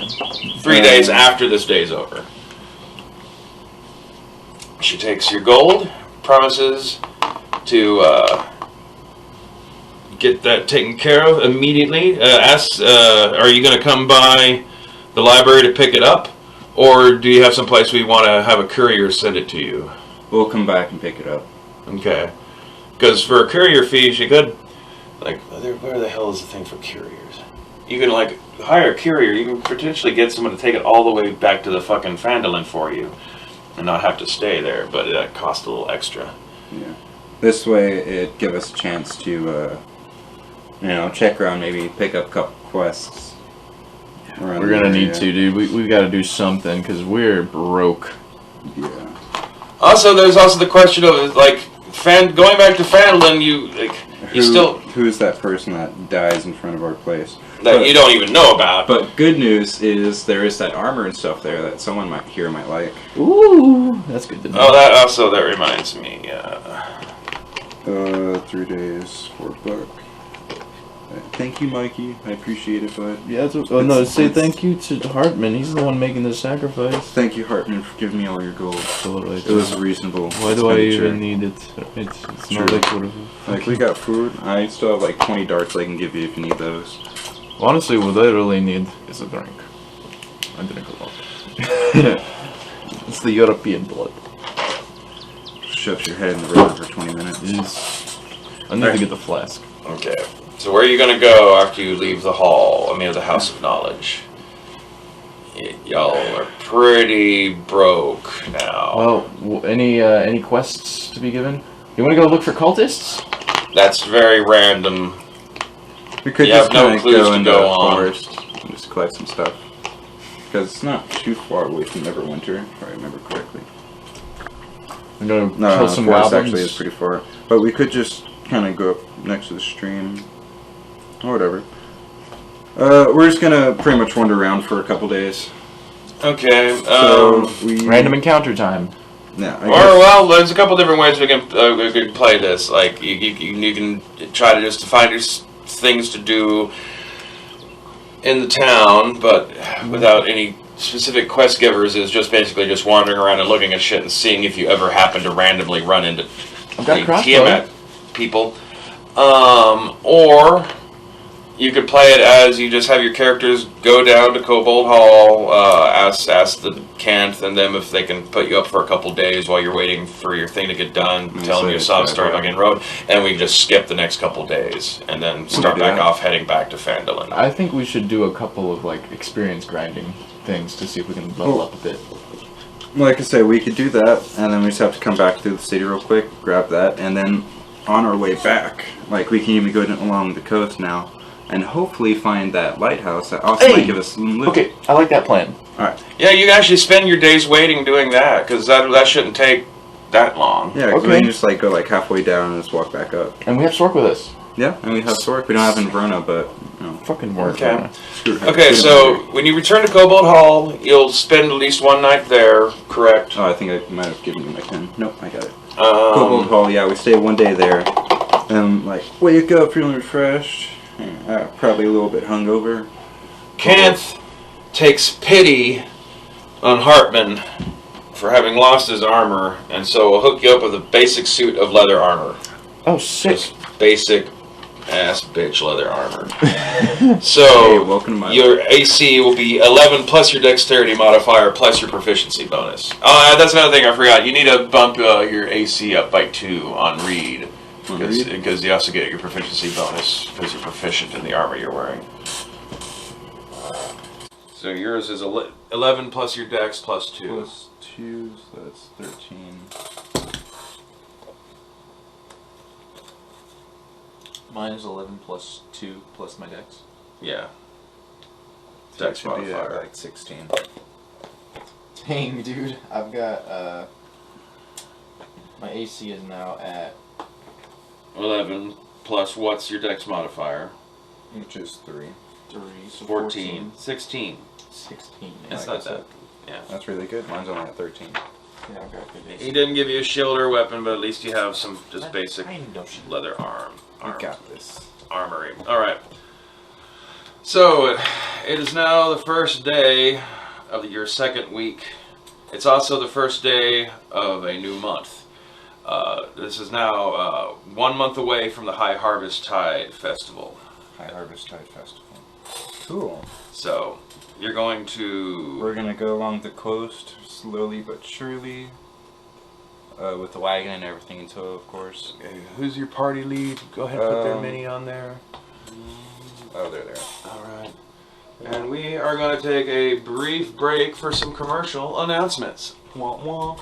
yeah. 3 days after this day's over. She takes your gold, promises to get that taken care of immediately. Are you going to come by the library to pick it up, or do you have some place we want to have a courier send it to you? We'll come back and pick it up. Okay. Because for courier fees, you could, like, where the hell is the thing for couriers? You can, like, hire a courier. You can potentially get someone to take it all the way back to the fucking Phandalin for you and not have to stay there, but that costs a little extra. Yeah. This way, it give us a chance to, check around, maybe pick up a couple quests. We're gonna need to, dude. We've got to do something because we're broke. Yeah. Also, there's also the question of, like, going back to Phandalin, Who's that person that dies in front of our place? That you don't even know about. But good news is there is that armor and stuff there that someone might like. Ooh, that's good to know. Oh, that reminds me. 3 days, $4. Thank you, Mikey. I appreciate it, bud. Yeah, say thank you to Hartmann. He's the one making the sacrifice. Thank you, Hartmann, for giving me all your gold. Totally. It was reasonable. Why do I even need it? It's not like what Like, we got food. I still have like 20 darts I can give you if you need those. Honestly, what I really need is a drink. I drink a lot. It's the European blood. Shove your head in the river for 20 minutes. I need to get the flask. Okay. So where are you going to go after you leave the the House of Knowledge? Y'all are pretty broke now. Well, any quests to be given? You want to go look for cultists? That's very random. We could You just have no kind of clues go to into go the on. forest and just collect some stuff. Because it's not too far away from Neverwinter, if I remember correctly. We're going to No, kill the some forest goblins. actually is pretty far. But we could just kind of go up next to the stream. Or whatever. We're just gonna pretty much wander around for a couple days. Okay. Random encounter time. Yeah. There's a couple different ways we can play this. Like you can try to just find things to do in the town, but without any specific quest givers. Is just basically just wandering around and looking at shit and seeing if you ever happen to randomly run into Tiamat people, or you could play it as you just have your characters go down to Kobold Hall, ask the Canth and them if they can put you up for a couple days while you're waiting for your thing to get done, tell them your song, start back in road, and we just skip the next couple days and then start back off heading back to Phandalin. I think we should do a couple of experience grinding things to see if we can level up a bit. Like I said, we could do that, and then we just have to come back through the city real quick, grab that, and then on our way back, we can even go along the coast now. And hopefully find that lighthouse that also might give us some loot. Okay, I like that plan. Alright. Yeah, you can actually spend your days waiting doing that, because that shouldn't take that long. Yeah, we can just go halfway down and just walk back up. And we have Sork with us. Yeah, and we have Sork. We don't have Inverna, but fucking work. Okay. Okay, so when you return to Kobold Hall, you'll spend at least one night there, correct? Oh, I think I might have given you my pen. Nope, I got it. Kobold Hall, yeah, we stay one day there. And wake up feeling refreshed. Probably a little bit hungover. Canth takes pity on Hartmann for having lost his armor, and so we'll hook you up with a basic suit of leather armor. Oh, sick. Just basic ass bitch leather armor. So, welcome to your AC will be 11 plus your dexterity modifier plus your proficiency bonus. Oh, that's another thing I forgot. You need to bump your AC up by 2 on Reed. Because you also get your proficiency bonus because you're proficient in the armor you're wearing. So yours is 11 plus your dex plus 2. Plus 2, so that's 13. Mine is 11 plus 2 plus my dex. Yeah. So Dex should be modifier. 16. Dang, dude. I've got, my AC is now at 11 plus what's your dex modifier? Which is 3. 3, so 14. 16. 16. It's not that. Yeah. That's really good. Mine's only at 13. Yeah, I've got good AC. He didn't give you a shield or a weapon, but at least you have some just basic leather arm. You got this. Armory. Alright. So, it is now the first day of your second week. It's also the first day of a new month. This is now 1 month away from the High Harvest Tide Festival. High Harvest Tide Festival. Cool. So, you're going to... We're gonna go along the coast, slowly but surely. With the wagon and everything in tow, of course. Okay, who's your party lead? Go ahead and put their mini on there. Oh, there. Alright. And we are going to take a brief break for some commercial announcements. Wah wah.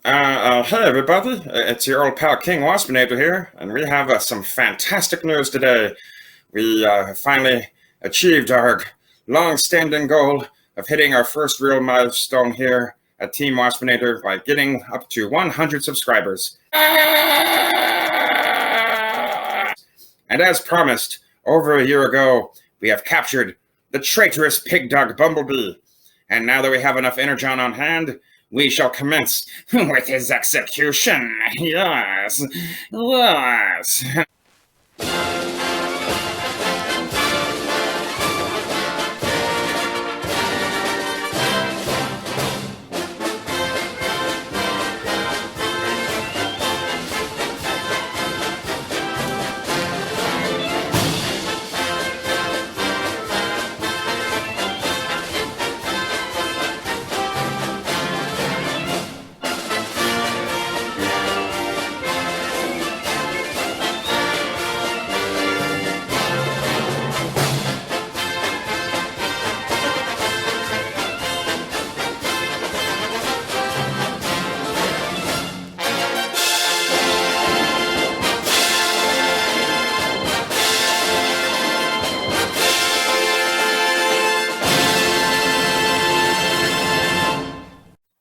Hey everybody, it's your old pal King Waspinator here, and we have some fantastic news today. We have finally achieved our long-standing goal of hitting our first real milestone here at Team Waspinator by getting up to 100 subscribers. And as promised, over a year ago, we have captured the traitorous pig dog Bumblebee. And now that we have enough energon on hand, we shall commence with his execution. Yes.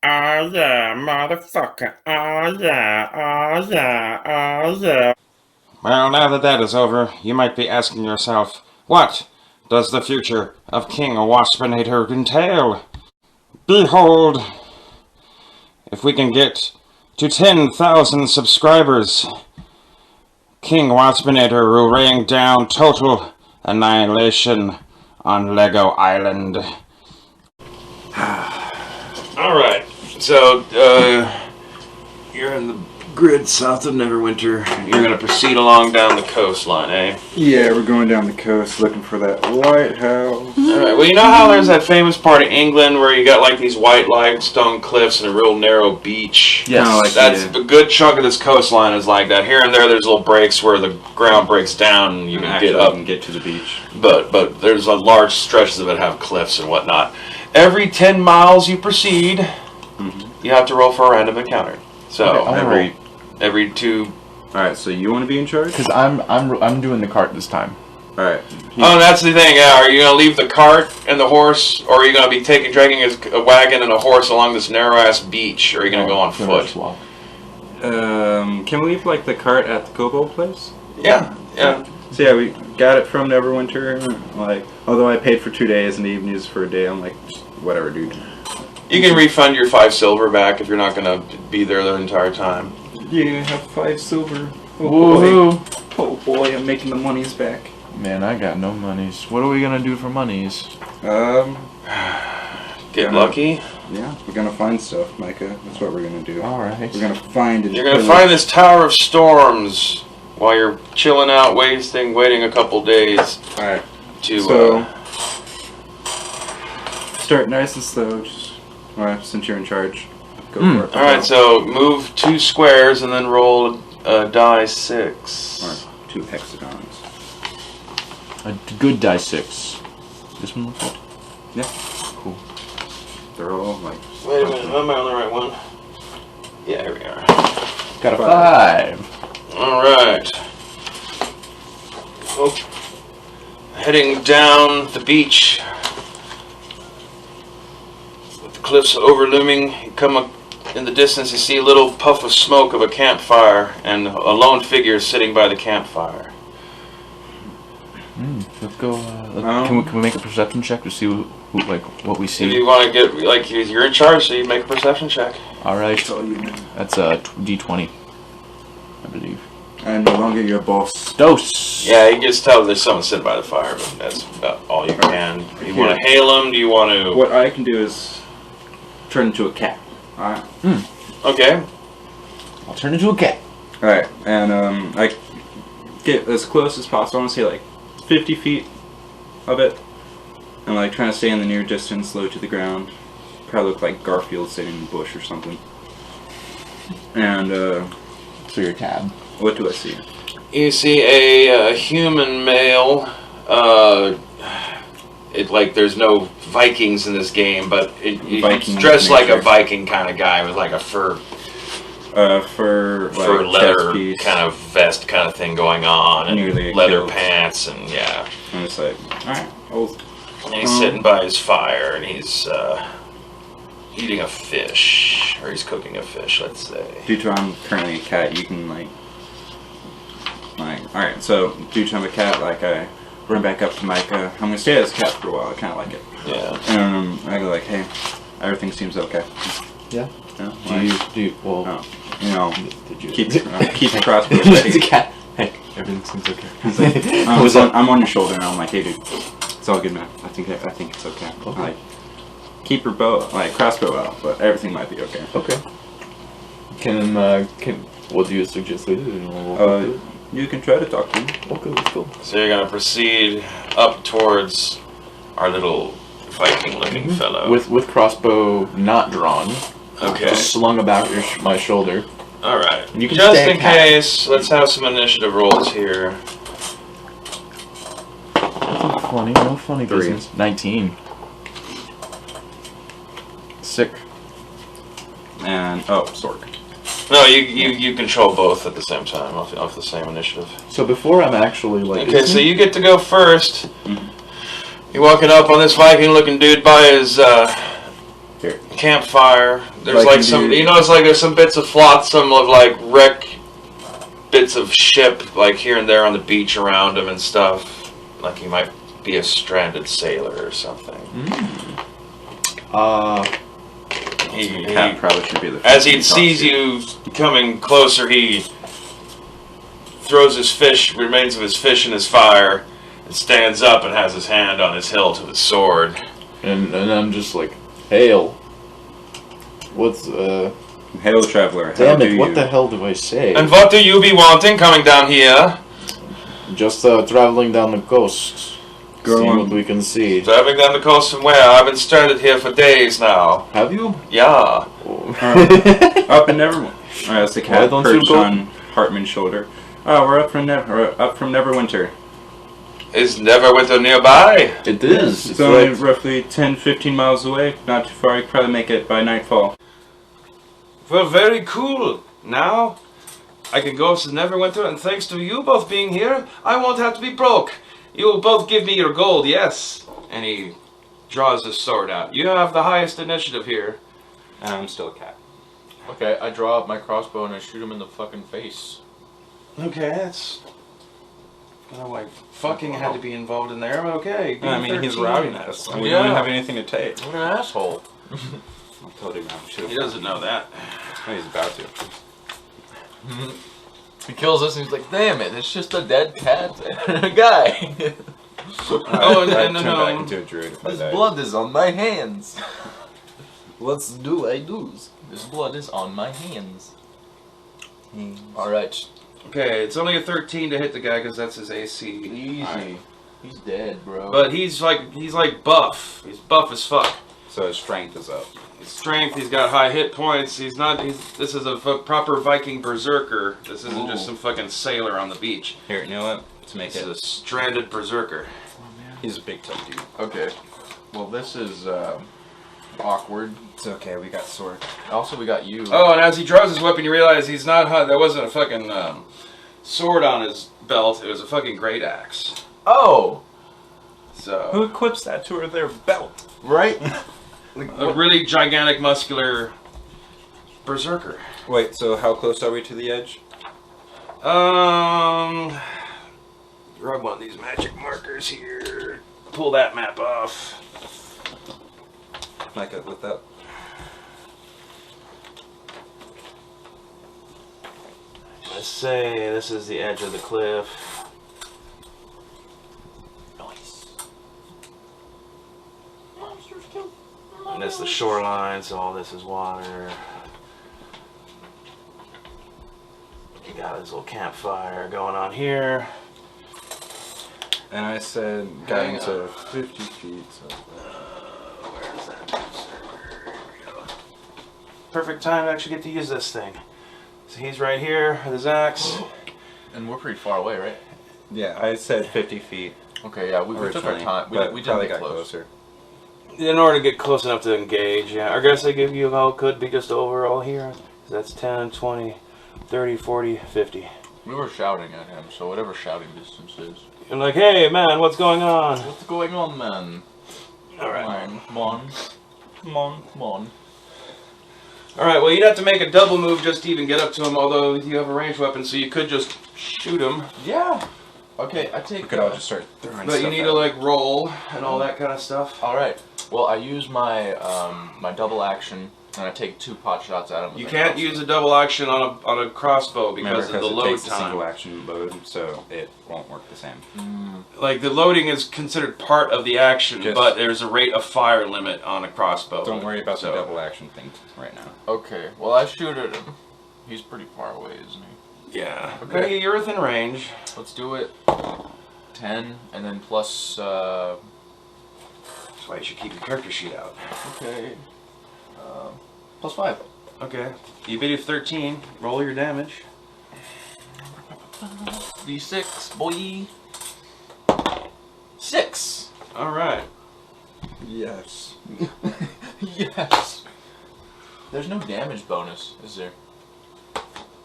Oh yeah, motherfucker. Oh yeah, oh yeah, oh yeah. Well, now that that is over, you might be asking yourself, what does the future of King Waspinator entail? Behold, if we can get to 10,000 subscribers, King Waspinator will rain down total annihilation on Lego Island. Alright, so, you're in the grid south of Neverwinter. You're going to proceed along down the coastline, eh? Yeah, we're going down the coast looking for that lighthouse. Alright, well, you know how there's that famous part of England where you got like these white limestone cliffs and a real narrow beach? Yes. That's a good chunk of this coastline is like that. Here and there's little breaks where the ground breaks down and you can get up and get to the beach. But there's a large stretches of it have cliffs and whatnot. Every 10 miles you proceed, you have to roll for a random encounter. So every two. All right, so you want to be in charge? Because I'm doing the cart this time. All right. Oh, that's the thing. Yeah, are you gonna leave the cart and the horse, or are you gonna be dragging a wagon and a horse along this narrow ass beach, or are you gonna go on foot? Can we leave like the cart at the Kobold place? Yeah. So yeah, we got it from Neverwinter. Like, although I paid for 2 days and even used it for a day, I'm like, just whatever, dude. You can refund your 5 silver back if you're not gonna be there the entire time. Yeah, I have 5 silver. Woohoo! Oh boy, I'm making the monies back. Man, I got no monies. What are we gonna do for monies? Get lucky. Yeah, we're gonna find stuff, Micah. That's what we're gonna do. Alright. We're gonna find it. You're gonna find this Tower of Storms while you're chilling out, waiting a couple days. Alright. To start nice and slow. Just, since you're in charge, go for it. Alright, so move 2 squares and then roll a die 6. Or 2 hexagons. A good die 6. This one looks good. Yeah. Cool. They're all like. Wait a minute, am I on the right one? Yeah, here we are. Got a 5. Alright. Oh. Heading down the beach. With the cliffs overlooming, you come up in the distance, you see a little puff of smoke of a campfire and a lone figure sitting by the campfire. Let's go. Can we make a perception check to see what we see? If you want to get, like, you're in charge, so you make a perception check. Alright. That's a D20, I believe. And no longer your boss. Dose! Yeah, you can just tell there's someone sitting by the fire, but that's about all you can. Do you want to hail him? Do you want to... What I can do is turn into a cat. Alright. Okay. I'll turn into a cat. Alright, and I get as close as possible. I want to say like 50 feet of it. And like trying to stay in the near distance, low to the ground. Probably look like Garfield sitting in a bush or something. And So you're a cat. what do I see? You see a human male. There's no Vikings in this game, but he's Viking dressed like a nature. Viking kind of guy with like a fur Like leather chest piece. kind of vest kind of thing going on, and Nearly a leather kilt. pants, and yeah. And it's like, alright, And he's sitting by his fire, and he's eating a fish, or he's cooking a fish, let's say. due to I'm currently a cat, you can like, alright, so due to I'm a cat, like I run back up to Micah. I'm gonna stay as a cat for a while, I kinda like it. Yeah. And I go like, hey, everything seems okay. Yeah. You know, Do you, well, oh, you know, did you? keep the crossbow It's a ready. cat. Hey, everything seems okay. I'm on your shoulder and I'm like, hey dude, it's all good man. I think it's okay. Okay. Like, keep your bow, like crossbow out, but everything might be okay. Okay. What do you suggest we do? You can try to talk to him. Okay, let's go. So you're gonna proceed up towards our little Viking-looking fellow. With crossbow not drawn, Okay. just slung about my shoulder. All right. You can Just stay in a cat. case, let's have some initiative rolls here. Funny, no funny business. 19. Sick. And Sork. No, you control both at the same time off the same initiative. So before I'm actually like. Okay, so you get to go first. Mhm. You're walking up on this Viking-looking dude by his Here. campfire. There's Viking like some, dude. you know, it's like there's some bits of flotsam of like wreck bits of ship like here and there on the beach around him and stuff. Like he might be a stranded sailor or something. Cat probably should be the As first he to talk sees to. you coming closer, he throws his fish, remains of his fish in his fire, and stands up and has his hand on his hilt of his sword. And I'm just like, hail. What's Hail traveler. How Damn do it! What you? the hell do I say? And what do you be wanting coming down here? Just traveling down the coast. Go See on. what we can see. Driving down the coast from where? I've been stranded here for days now. Have you? Yeah. Up and Neverwinter. Alright, that's the Why cat don't you perched go? on Hartmann's shoulder. Oh, we're up from Neverwinter. Is Neverwinter nearby? It is. It's only roughly 10-15 miles away. Not too far. You can probably make it by nightfall. Well, very cool. Now, I can go to Neverwinter, and thanks to you both being here, I won't have to be broke. You will both give me your gold, yes. And he draws his sword out. You have the highest initiative here. And I'm still a cat. Okay, I draw up my crossbow and I shoot him in the fucking face. Okay, that's... I don't know why fucking had to be involved in there, but okay. I mean, he's 13. robbing us. We Yeah. don't have anything to take. What an asshole. I told him I should. He doesn't know that. He's about to. He kills us and he's like, damn it, it's just a dead cat and a guy. Oh, and I'd turn no. back into a druid if I This died. blood is on my hands. What do I do? This blood is on my hands. Alright. Okay, it's only a 13 to hit the guy because that's his AC. Easy. Alright. He's dead, bro. But he's like buff. He's buff as fuck. So his strength is up. His strength, he's got high hit points. This is a proper Viking berserker. This isn't just some fucking sailor on the beach. Here, you know what? To make This is it. a stranded berserker. He's a big tough dude. Okay. Well, this is awkward. It's okay. We got sword. Also, we got you. Oh, and as he draws his weapon, you realize he's not. There wasn't a fucking sword on his belt. It was a fucking Greataxe. Oh! So Who equips that to their belt? Right? a really gigantic, muscular berserker. Wait. So how close are we to the edge? Grab one of these magic markers here. Pull that map off. Like with that. Let's say this is the edge of the cliff. And this is the shoreline, so all this is water. got his little campfire going on here. And I said Hang getting to 50 feet. So. Where's that server? Here we go. Perfect time to actually get to use this thing. So he's right here with his axe. And we're pretty far away, right? Yeah, I said 50 feet. Okay, yeah, we took our time. We probably didn't get got close. closer. In order to get close enough to engage, yeah. I guess I give you all could be just over all here. So that's 10, 20, 30, 40, 50. We were shouting at him, so whatever shouting distance is. You're like, hey man, what's going on? What's going on, man? Alright. Come on. Come on, come on. Alright, well, you'd have to make a double move just to even get up to him, although you have a ranged weapon, so you could just shoot him. Yeah. Okay, I take. We could all just start throwing But stuff you need at to, him. like, roll and all that kind of stuff. Alright. Well, I use my my double action, and I take 2 pot shots at him. with You my can't crossbow. use a double action on a crossbow because Remember, of the it load takes a time. single action load, so it won't work the same. Like, the loading is considered part of the action, Just- but there's a rate of fire limit on a crossbow. Don't worry about So- the double action thing right now. Okay. Well, I shoot at him. He's pretty far away, isn't he? Yeah. Okay. Okay, you're within range. Let's do it. 10, and then plus. That's why you should keep your character sheet out. Okay. Plus 5. Okay. You beat it 13. Roll your damage. D6, boy. 6. Alright. Yes. Yes. There's no damage bonus, is there?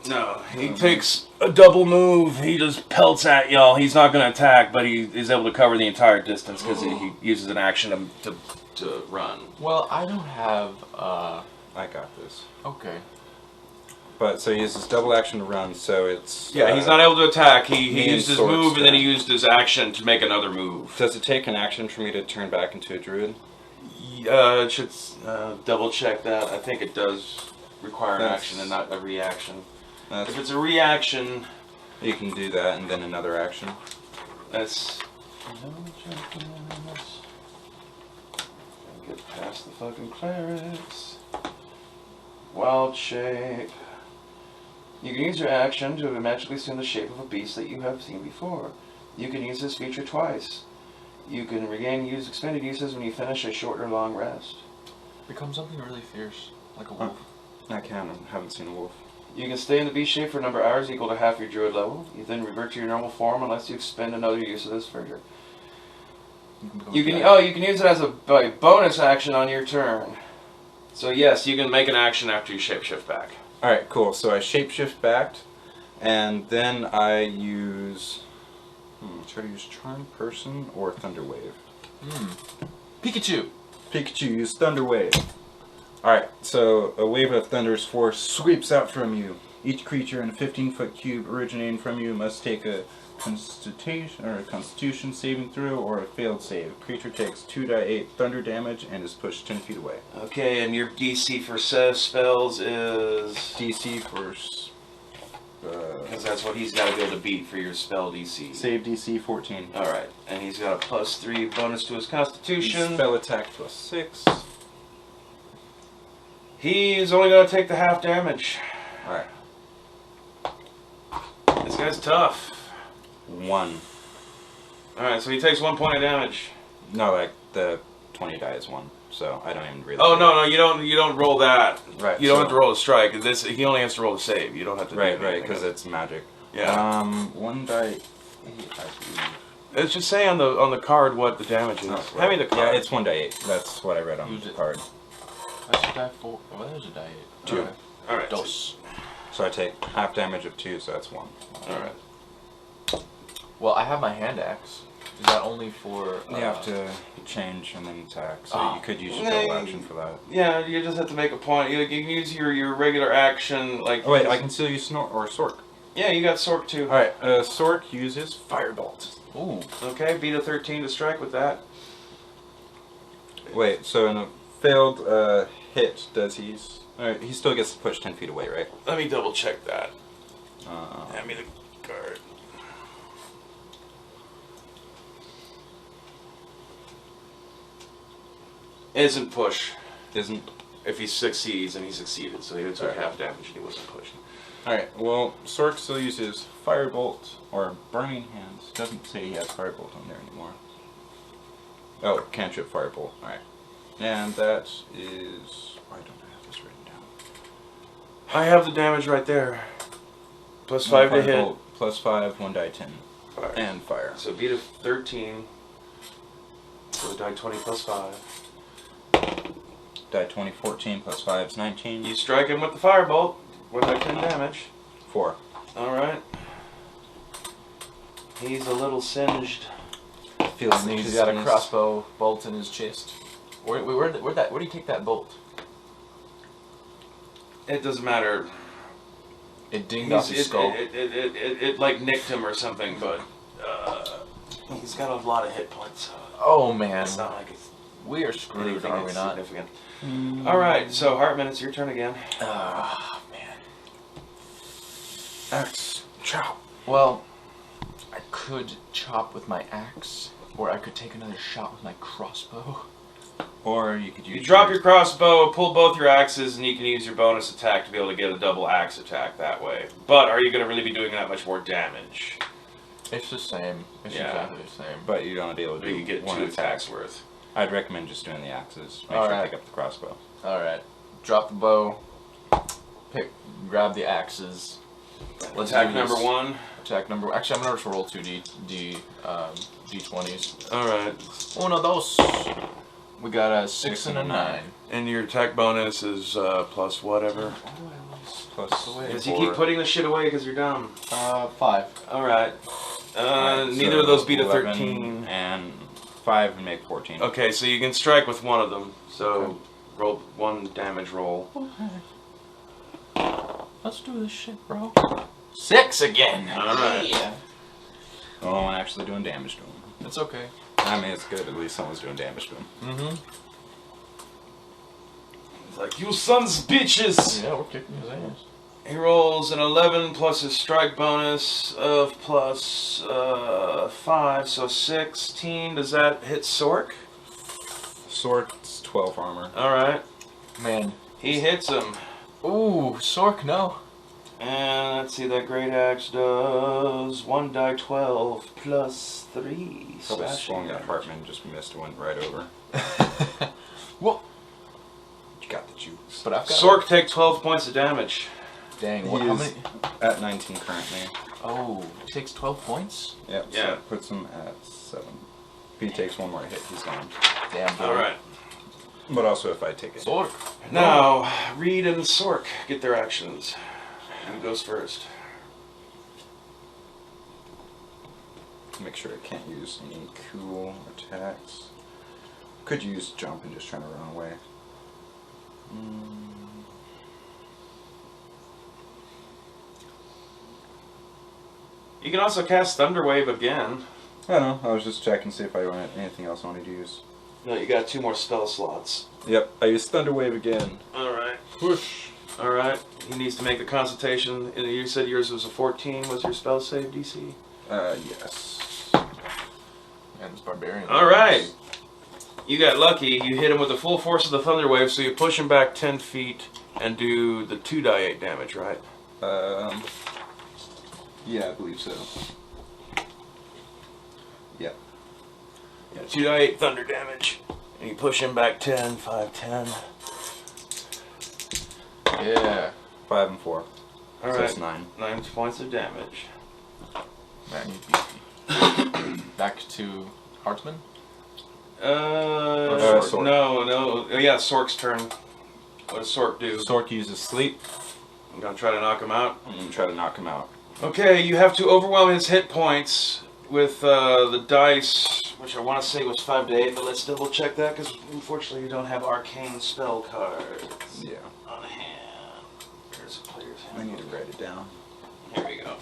No, he takes a double move. He just pelts at y'all. He's not going to attack, but he is able to cover the entire distance because he uses an action to run. Well, I don't have. I got this. Okay. But so he uses double action to run, so it's... Yeah, he's not able to attack. He me and used his Sword move and then he Staff. used his action to make another move. Does it take an action for me to turn back into a druid? It should double check that. I think it does require an That's- action and not a reaction. That's, If it's a reaction, you can do that and then another action. that's... Get past the fucking clerics. Wild shape. You can use your action to magically assume the shape of a beast that you have seen before. You can use this feature twice. You can regain expended uses when you finish a short or long rest. Become something really fierce, like a wolf. I haven't seen a wolf. You can stay in the beast shape for a number of hours equal to half your druid level. You then revert to your normal form unless you expend another use of this feature. become You a can giant. you can use it as a bonus action on your turn. So yes, you can make an action after you shapeshift back. Alright, cool. So I shapeshift back, and then I use... should I use Charm Person or Thunder Wave? Pikachu. Pikachu, use Thunder Wave. Alright, so a wave of thunder's force sweeps out from you. Each creature in a 15-foot cube originating from you must take a Constitution saving throw or a failed save. Creature takes 2d8 thunder damage and is pushed 10 feet away. Okay, and your DC for spells is... DC for Because that's what he's got to be able to beat for your spell DC. save DC 14. Alright, and he's got a +3 bonus to his constitution. Spell attack +6. He's only going to take the half damage. Alright, This guy's tough. 1. Alright, so he takes 1 point of damage. No, like the 20 die is 1, so I don't even really. Oh no, you don't roll that. Right, You don't so- have to roll a strike. He only has to roll a save. You don't have to. do Right, anything because else. it's magic. Yeah. 1 die 8, I believe. It's just say on the card what the damage is. Oh, Hand right. me the card. Yeah, it's 1 die 8. That's what I read on Use the it. card. That's a die 4. Oh, there's a die 8. 2. Okay. Alright. Dos. So I take half damage of 2, so that's 1. Alright. Well, I have my hand axe. Is that only for? You have to change and then attack, so Oh. you could use your double action for that. Yeah, you just have to make a point. You can use your regular action like. Oh wait, I can still use Snort or Sork. Yeah, you got Sork too. Alright, Sork uses Firebolt. Ooh. Okay, beat a 13 to strike with that. Wait, so in a failed hit, does he's... Alright, he still gets to push 10 feet away, right? Let me double check that. Uh, Hand me the card. Isn't push. isn't... If he succeeds, and he succeeded, so he would take half damage and he wasn't pushed. Alright, well, Sork still uses Firebolt or Burning Hands. Doesn't say he has Firebolt on there anymore. Oh, cantrip Firebolt. Alright. And that is... Why don't I have this written down? I have the damage right there. Plus 5 to hit. Plus 5, 1 die 10. Fire. And fire. So beat a 13. So die 20 plus 5. Die 20, 14 plus 5 is 19. You strike him with the firebolt. 1 die 10 damage. 4. Alright. He's a little singed. Feels like he's got a crossbow bolt in his chest. Where'd he take that bolt? It doesn't matter. It dinged off his skull. It like nicked him or something, but he's got a lot of hit points. Oh man, It's not like it's we are screwed, are we not? significant. Alright, so Hartmann, it's your turn again. Ah man. Axe. Chop. Well, I could chop with my axe, or I could take another shot with my crossbow. Or you could use... You drop your crossbow, pull both your axes, and you can use your bonus attack to be able to get a double axe attack that way. But are you going to really be doing that much more damage? It's the same. It's exactly the same. But you don't be able to do You get one 2 attack. attacks worth. I'd recommend just doing the axes. Make sure Alright. to pick up the crossbow. Alright. Drop the bow. Grab the axes. Let's Attack do number this. 1. Attack number... Actually, I'm going to roll 2 D20s. Alright. Uno, dos. We got a 6 and a 9. And your attack bonus is plus whatever. Plus... Because you keep putting the shit away because you're dumb. 5. Alright. Neither of those beat a 13. And 5 and make 14. Okay, so you can strike with one of them. So roll 1 damage roll. Let's do this shit, bro. 6 again. Alright. Yeah. Oh, I'm actually doing damage to him. It's okay. I mean, it's good. At least someone's doing damage to him. Mm-hmm. It's like, you sons of bitches! Yeah, we're kicking his ass. He rolls an 11 plus his strike bonus of plus 5, so 16. Does that hit Sork? Sork's 12 armor. Alright. Man. He hits him. Ooh, Sork, no. And let's see, that Greataxe does 1 die 12 plus 3. Probably slashing swung that damage. Hartmann, just missed, went right over. Well, You got the juice. but I've got... Sork take 12 points of damage. Dang, what, He how is many... at 19 currently. Oh, he takes 12 points? Yep, so Yeah. that puts him at 7. If he takes one more hit, he's down. Damn, boy. Alright. But also if I take it. Sork. Now, Reed and Sork get their actions. Who goes first? Make sure I can't use any cool attacks. Could use jump and just trying to run away. You can also cast Thunderwave again. I don't know. I was just checking to see if I wanted anything else I wanted to use. No, you got 2 more spell slots. Yep, I used Thunderwave again. Alright. Push. Alright. He needs to make the consultation. And you said yours was a 14. Was your spell save DC? Yes. And this barbarian. Alright. You got lucky. You hit him with the full force of the Thunder Wave, so you push him back 10 feet and do the 2 die 8 damage, right? Yeah, I believe so. Yeah. Yeah, 2 die 8 thunder damage. And you push him back 10, 5, 10. Yeah. 5 and 4. So Alright. that's 9. 9 points of damage. Man, you beefy. Back to Hartmann. Sork. No. Oh, yeah, Sork's turn. What does Sork do? Sork uses sleep. I'm gonna try to knock him out. And try to knock him out. Okay, you have to overwhelm his hit points with the dice, which I want to say was 5 to 8, but let's double check that because unfortunately you don't have arcane spell cards Yeah. on hand. There's a player's I hand. need to write it down. Here we go.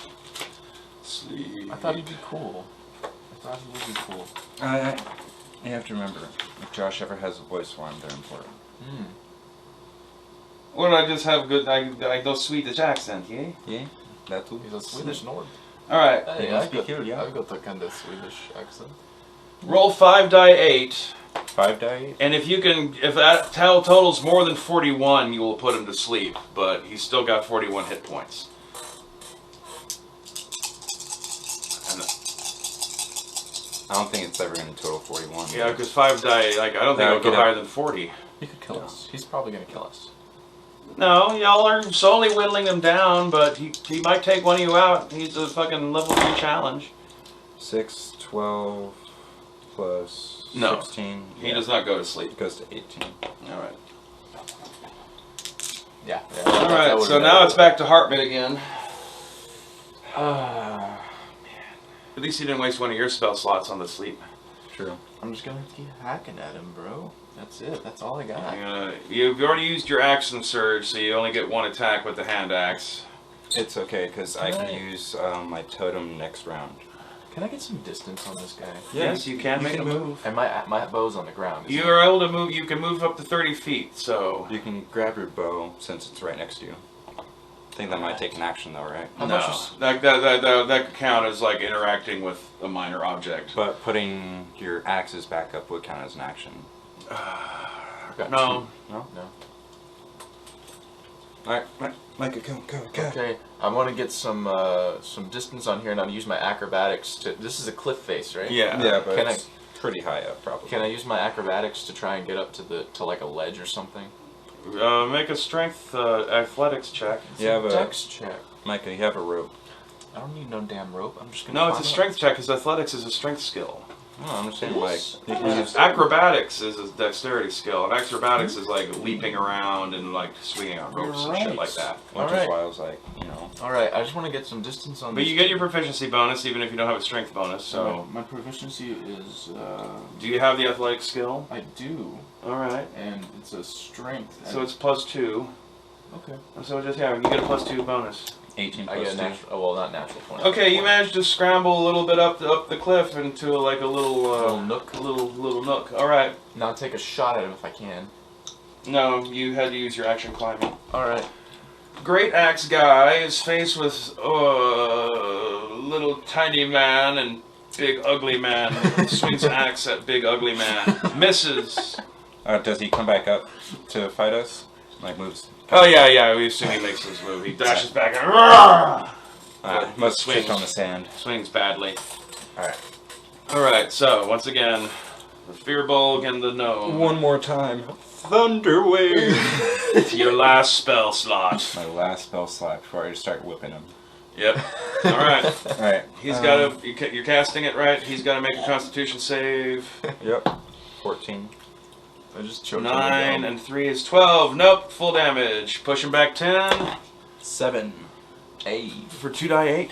Sleep. I thought he'd be cool. I thought he would be cool. You have to remember, if Josh ever has a voice for him, they're important. Well, I just have good, I go Swedish accent, yeah? Yeah, that too. He's a Swedish Nord. Alright. Hey, must I've be got, cool, yeah. I've got a kind of Swedish accent. Roll 5 die 8. 5 die 8? And if that totals more than 41, you will put him to sleep. But he's still got 41 hit points. I don't think it's ever going to total 41. Yeah, because 5 die, like, I don't think it'll go higher than 40. He could kill us. He's probably gonna kill us. No, y'all are slowly whittling him down, but he might take one of you out. He's a fucking level 3 challenge. 6, 12, plus No, 16. He does not go to sleep. It goes to 18. Alright. Yeah. Alright, so now it's back to Hartmann again. Man. At least he didn't waste one of your spell slots on the sleep. True. I'm just gonna keep hacking at him, bro. That's it. That's all I got. You've already used your action surge, so you only get 1 attack with the hand axe. It's okay, because I can use my totem next round. Can I get some distance on this guy? Yes, you can make a move. And my bow's on the ground. You are able to move. You can move up to 30 feet. So You can grab your bow since it's right next to you. I think that might take an action though, right? How no, much is- that could count as like interacting with a minor object. But putting your axes back up would count as an action. No. No? No. Alright, Micah, go. Okay, I want to get some distance on here, and I'll use my acrobatics to. This is a cliff face, right? Yeah. Yeah, but Can it's pretty high up, probably. Can I use my acrobatics to try and get up to like a ledge or something? Make a strength athletics check. You have a Dex check. Micah, you have a rope. I don't need no damn rope. I'm just gonna. No, it's a climb up. strength check because athletics is a strength skill. No, I'm just saying, like, Yes. you can use Acrobatics is a dexterity skill, and acrobatics is like leaping around and like swinging on ropes and shit like that. which is Alright. why I was like, you know. All right, I just want to get some distance on. But this. you get your proficiency bonus even if you don't have a strength bonus. So, my proficiency is. do you have the athletic skill? I do, All right. and it's a strength. So it's +2. okay. So just you get a +2 bonus. 18 I plus get a 2. natural. Oh well, not natural 20. Okay, you managed to scramble a little bit up the cliff into like a little Little nook. little nook. All right. Now take a shot at him if I can. No, you had to use your action climbing. All right. Greataxe guy is faced with little tiny man and big ugly man. Swings an axe at big ugly man. Misses. Does he come back up to fight us? Like, moves? Oh yeah. We assume he makes his move. He dashes back and roar! Must swings. switch on the sand. Swings badly. Alright. Alright, so once again, the Fearbulg and the gnome. One more time. Thunder Wave! It's your last spell slot. My last spell slot before I start whipping him. Yep. Alright. Alright. He's got to. You're casting it right. He's got to make a Constitution save. Yep. 14. I just choked 9 and 3 is 12. Nope. Full damage. Push him back 10 7. 8. for 2 die 8.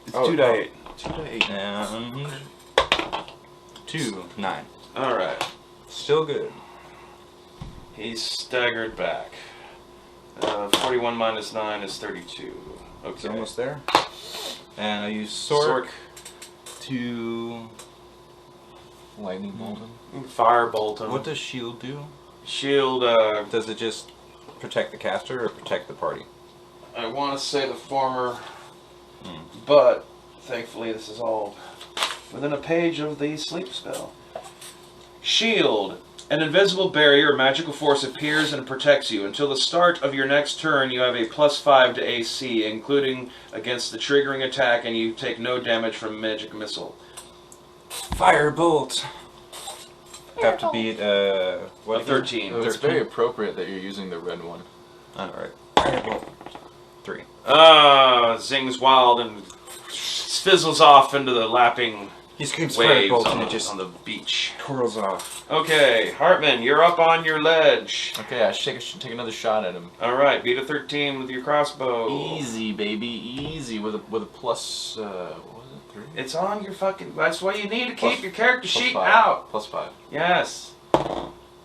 It's Oh, 2 die 8. 2 to 8. And 2. 9. All right. Still good. He's staggered back. 41 minus 9 is 32. Okay. It's almost there. And I use Sork to... Lightning bolt him. Firebolt him. What does shield do? Shield, Does it just protect the caster or protect the party? I want to say the former, but thankfully this is all within a page of the sleep spell. Shield. An invisible barrier or magical force appears and protects you. Until the start of your next turn, you have a +5 to AC, including against the triggering attack, and you take no damage from magic missile. Firebolt! Have to beat, what? A 13. So it's very appropriate that you're using the red one. Alright. Firebolt. 3. Zings wild and fizzles off into the lapping He screams waves firebolt on and it just the beach. twirls off. Okay, Hartmann, you're up on your ledge. Okay, I should take another shot at him. All right, beat a 13 with your crossbow. Easy, baby, easy with a plus. What was it? 3. It's on your fucking. That's why you need to keep your character Plus sheet 5. out. +5. Yes.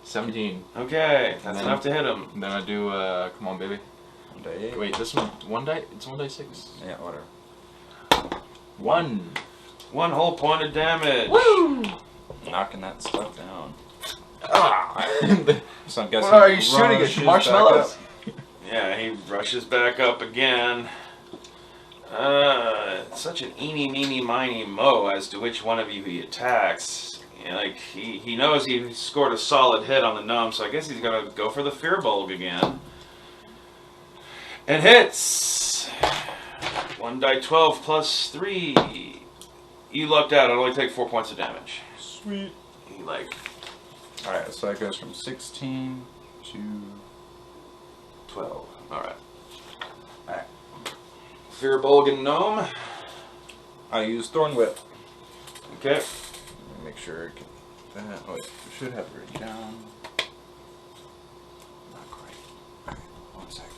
17. Okay, that's And then- enough to hit him. And then I do. Come on, baby. Wait, this one die. It's 1d6. Yeah, whatever. 1. 1 whole point of damage. Woo! Knocking that stuff down. Ah! So I'm guessing. What are you shooting rushes at? back Marshmallows? up. Yeah, he rushes back up again. It's such an eeny, meeny, miny, mo as to which one of you he attacks. You know, like, he knows he scored a solid hit on the gnome, so I guess he's gonna go for the Fearbulg again. And hits! 1 die 12 plus 3. You lucked out, it'll only take 4 points of damage. Sweet. He, like... Alright, so that goes from 16 to 12. Alright. Alright. Fearbulg and gnome. I use Thorn Whip. Okay. Let me make sure I get that. Oh, wait, I should have it written down. Not quite. Alright, 1 second.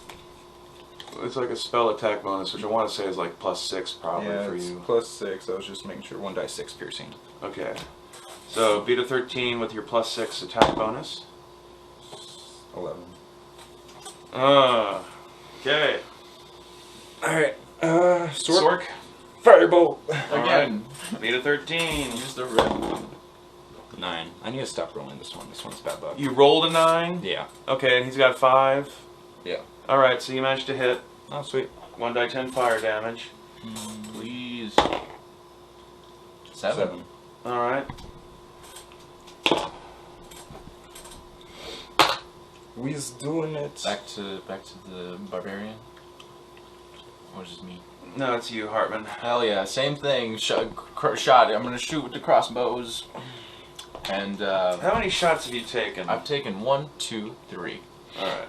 It's like a spell attack bonus, which I want to say is like +6 probably Yeah, for it's you. +6. I was just making sure 1 die 6 piercing. Okay. So beat a 13 with your +6 attack bonus. 11. Okay. Alright, Sork. Firebolt! Again. Beat a 13. Use the red. 9. I need to stop rolling this one. This one's bad luck. You rolled a 9? Yeah. Okay, and he's got 5. Yeah. Alright, so you managed to hit. Oh, sweet. 1 die 10 fire damage. Please. 7. Alright. We's doing it. Back to the barbarian. Or just me? No, it's you, Hartmann. Hell yeah, same thing. Shot. I'm gonna shoot with the crossbows. And How many shots have you taken? I've taken 1, 2, 3. Alright.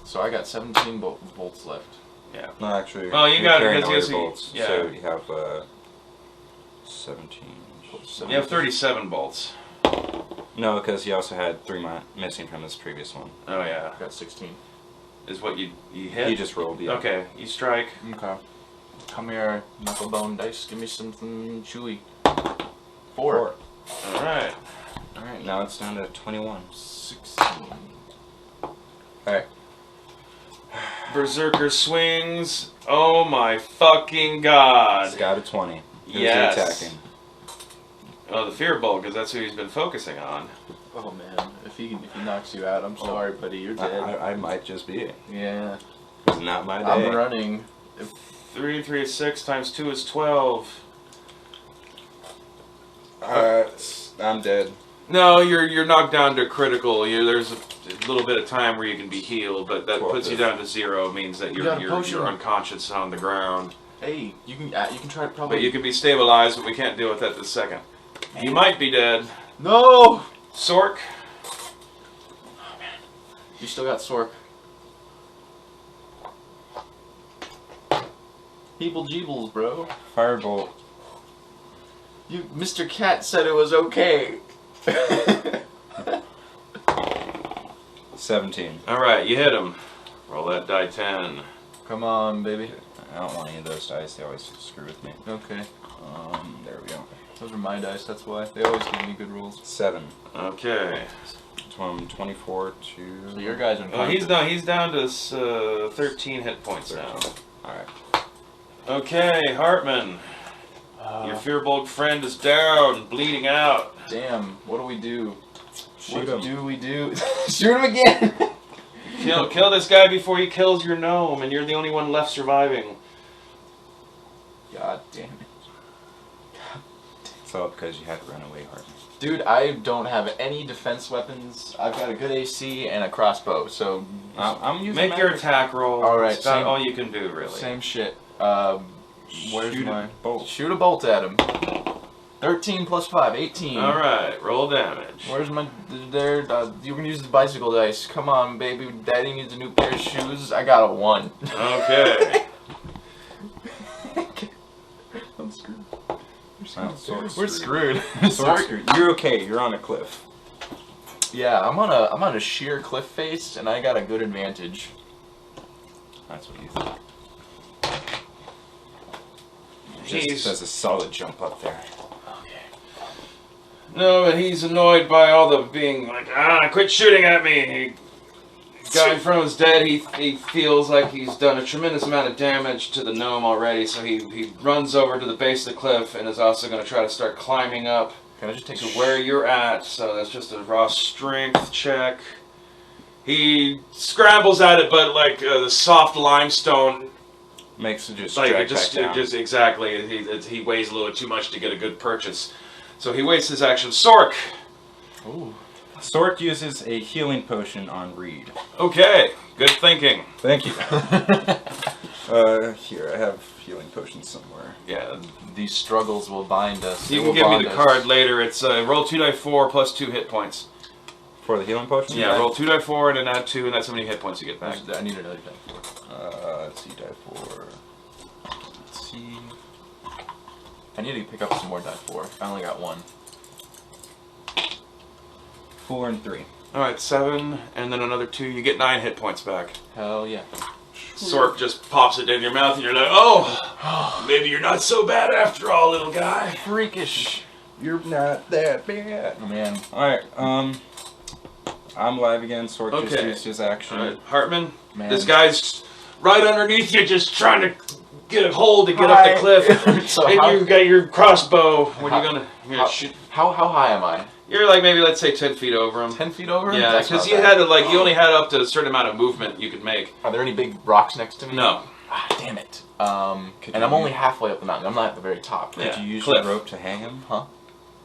So I got 17 bolts left. Yeah. No, actually. Well, you you're got it carrying because all you your see- bolts. yeah. So you have 17. You have 37 bolts. No, because he also had 3 missing from his previous one. Oh yeah. I got 16. Is what you hit? He just rolled, yeah. Okay, you strike. Okay. Come here, knucklebone dice. Give me something chewy. 4. Alright. Alright, Now it's down to 21. 16. Alright. Berserker swings. Oh my fucking god. It's got a 20. Who's Yes. attacking? Oh, the Fearbulg, because that's who he's been focusing on. Oh man, if he knocks you out, I'm sorry, buddy. You're dead. I might just be it. Yeah. It's not my day. I'm running. 3, 3 is 6, times 2 is 12. I'm dead. No, you're knocked down to critical. There's a little bit of time where you can be healed, but that puts you down to 0. Means that You got a you're potion. unconscious on the ground. Hey, you can try it probably. But you can be stabilized, but we can't deal with that this second. You might be dead. No. Sork. You still got Sork. Heeble jeebles, bro. Firebolt. You, Mr. Cat said it was okay. 17. Alright, you hit him. Roll that die 10. Come on, baby. I don't want any of those dice. They always screw with me. Okay. There we go. Those are my dice, that's why. They always give me good rolls. 7. Okay. From 24 to... So your guys are Oh, he's down to 13 hit points now. Alright. Okay, Hartmann. Your Fearbulg friend is down, bleeding out. Damn, what do we do? Shoot what him. do we do? Shoot him again! Kill this guy before he kills your gnome, and you're the only one left surviving. God damn it. It's all because you had to run away, Hartman. Dude, I don't have any defense weapons. I've got a good AC and a crossbow, so... I'm using Make your magic. attack roll. Alright, It's about same- all you can do, really. Same shit. Where's Shoot my... a bolt. Shoot a bolt at him. 13 plus 5, 18. Alright, roll damage. Where's my... There, you can use the bicycle dice. Come on, baby. Daddy needs a new pair of shoes. I got a 1. Okay. I'm screwed. We're screwed. You're okay. You're on a cliff. Yeah, I'm on a sheer cliff face, and I got a good advantage. That's what you think. He's- There's a solid jump up there. No, but he's annoyed by all the being like, quit shooting at me. The guy in front of him's dead. He feels like he's done a tremendous amount of damage to the gnome already, so he runs over to the base of the cliff and is also going to try to start climbing up Can I just take to where you're at. So that's just a raw strength check. He scrambles at it, but like the soft limestone Makes it just Like drag it just, back down. just exactly. He weighs a little too much to get a good purchase. So he wastes his action. Sork. Ooh. Sork uses a healing potion on Reed. Okay, good thinking. Thank you. Here, I have healing potions somewhere. Yeah, These struggles will bind us. you They can will give me bond the us. card later. It's roll 2d4 plus 2 hit points. For the healing potion? Yeah, roll 2d4 and then add 2, and that's how many hit points you get back. I need another die. Let's see, die 4. Let's see. I need to pick up some more die 4. I only got 1. 4 and 3. Alright, 7, and then another 2. You get 9 hit points back. Hell yeah. Sork just pops it in your mouth, and you're like, oh, maybe you're not so bad after all, little guy. Freakish. You're not that bad. Oh, man. Alright, I'm live again. Sork just Okay. used his action. Alright, Hartman, Man. this guy's right underneath you, just trying to get a hold to get up the cliff. So and how- you've got your crossbow. What are you How- gonna shoot? How high am I? You're like maybe, let's say, 10 feet over him. 10 feet over? Yeah, That's because not you bad. had to, like, you only had up to a certain amount of movement you could make. Are there any big rocks next to me? No. Ah, damn it. Could And you I'm only halfway up the mountain. I'm not at the very top. Could Yeah, you use cliff. your rope to hang him? Huh?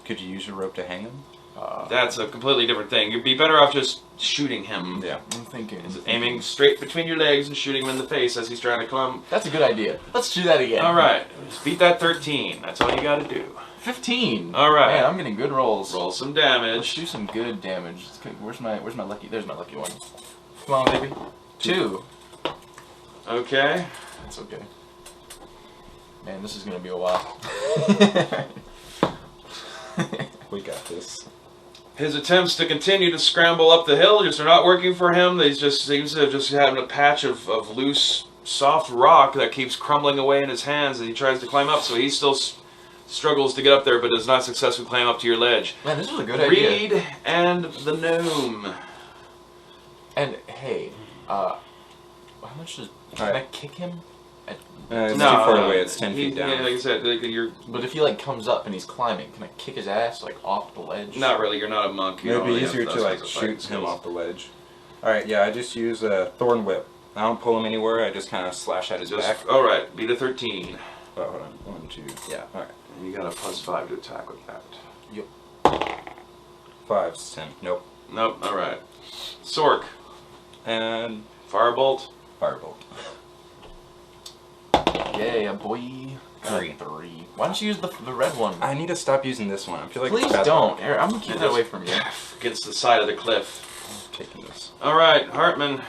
Could you use your rope to hang him? That's a completely different thing. You'd be better off just shooting him. Yeah. I'm thinking. Aiming straight between your legs and shooting him in the face as he's trying to climb. That's a good idea. Let's do that again. Alright, beat that 13. That's all you gotta do. 15. All right. Man, I'm getting good rolls. Roll some Let's damage. do some good damage. Where's my lucky? There's my lucky one. Come on, baby. 2. Okay. That's okay. Man, this is gonna be a while. We got this. His attempts to continue to scramble up the hill just are not working for him. He just seems to have just having a patch of loose, soft rock that keeps crumbling away in his hands as he tries to climb up. So he still struggles to get up there, but does not successfully climb up to your ledge. Man, this was a good idea. Reed and the gnome. And hey, how much does? Can I Alright. kick him? It's too far away. It's 10 feet down. Yeah, like I said, you're But if he like comes up and he's climbing, can I kick his ass like off the ledge? not really. You're not a monk. You It'd don't be really easier have to those like kinds of shoot fighting him skills. off the ledge. Alright, yeah, I just use a thorn whip. I don't pull him anywhere, I just kind of slash at his back. All right, beat a 13. Oh, hold on. 1, 2. Yeah, alright. You got a +5 to attack with that. 5, 10. Nope. Nope. All right. Sork. And Firebolt. firebolt. Yeah, boy. 3. 3. Why don't you use the red one? I need to stop using this one. I feel like Please it's bad don't. luck. Here, I'm gonna keep that away from you. Against the side of the cliff. I'm taking this. All right, Hartman.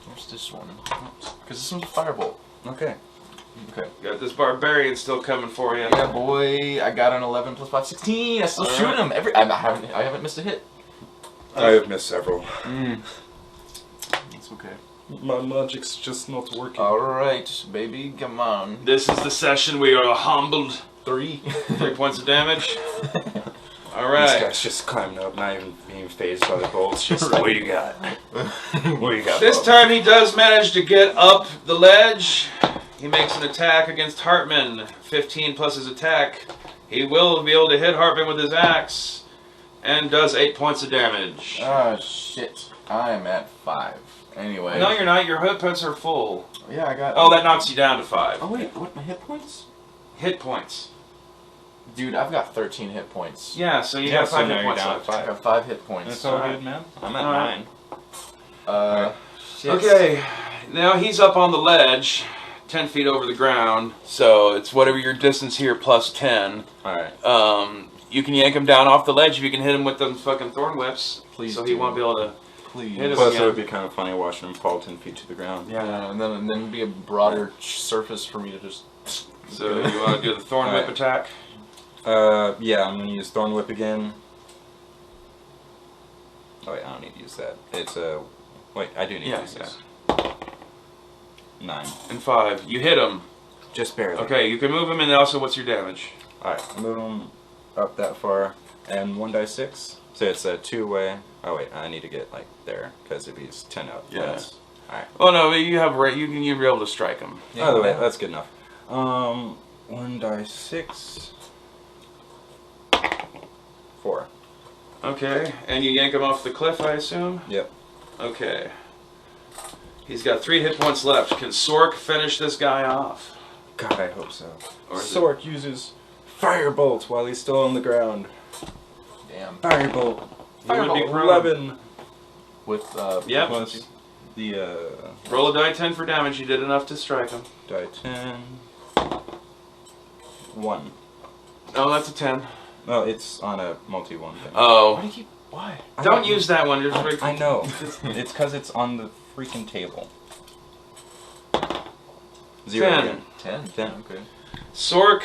Where's this one? Because this one's a firebolt. Okay. Okay. Got this barbarian still coming for you. Yeah, boy. I got an 11 plus 5, 16. I still All shoot right. him. I haven't missed a hit. I have missed several. It's okay. My magic's just not working. All right, baby. Come on. This is the session we are humbled. 3. 3 points of damage. All This right. guy's just climbing up, not even being phased by the bolts. Just what do you got? What do you got? This Bob? time he does manage to get up the ledge. He makes an attack against Hartman. 15 plus his attack. He will be able to hit Hartman with his axe. And does 8 points of damage. Oh, shit. I'm at 5. Anyway. No, you're not. Your hit points are full. Yeah, I got... Oh, that knocks you down to 5. Oh, wait. What, my hit points? Hit points. Dude, I've got 13 hit points. Yeah, so you Yeah, got so 5 now hit you're points down left. to I 5. got 5 hit points. That's all Alright. good, man. I'm at Alright. 9. Shit. Okay, now he's up on the ledge, 10 feet over the ground, so it's whatever your distance here plus 10. Alright. You can yank him down off the ledge if you can hit him with them fucking thorn whips. Please So he do. won't be able to. Please. Hit him. Plus, again. it would be kind of funny watching him fall 10 feet to the ground. Yeah, and then be a broader surface for me to just... So you want to do the thorn whip Alright. attack? Yeah, I'm gonna use Thorn Whip again. Oh wait, I don't need to use that. It's a... wait, I do need to use this. 9. And 5. You hit him. Just barely. Okay, you can move him, and also what's your damage? Alright, move him up that far, and 1 die 6. So it's a 2-way. Oh wait, I need to get like there, because if he's 10 up. Yeah. Alright. Oh no, you have you'll be able to strike him. By the way, that's good enough. 1 die 6. 4. Okay, and you yank him off the cliff, I assume? Yep. Okay. He's got 3 hit points left. Can Sork finish this guy off? God, I hope so. Or is Sork uses firebolt while he's still on the ground. Damn. Firebolt. He wouldn't be prone. 11. With Yep. Plus the Roll a die 10 for damage. You did enough to strike him. die 10. 1. Oh, that's a 10. No, it's on a multi-1 thing. Oh. Why? Don't use that one. You're just I know. It's because it's on the freaking table. 0 10. again. 10. Okay. Sork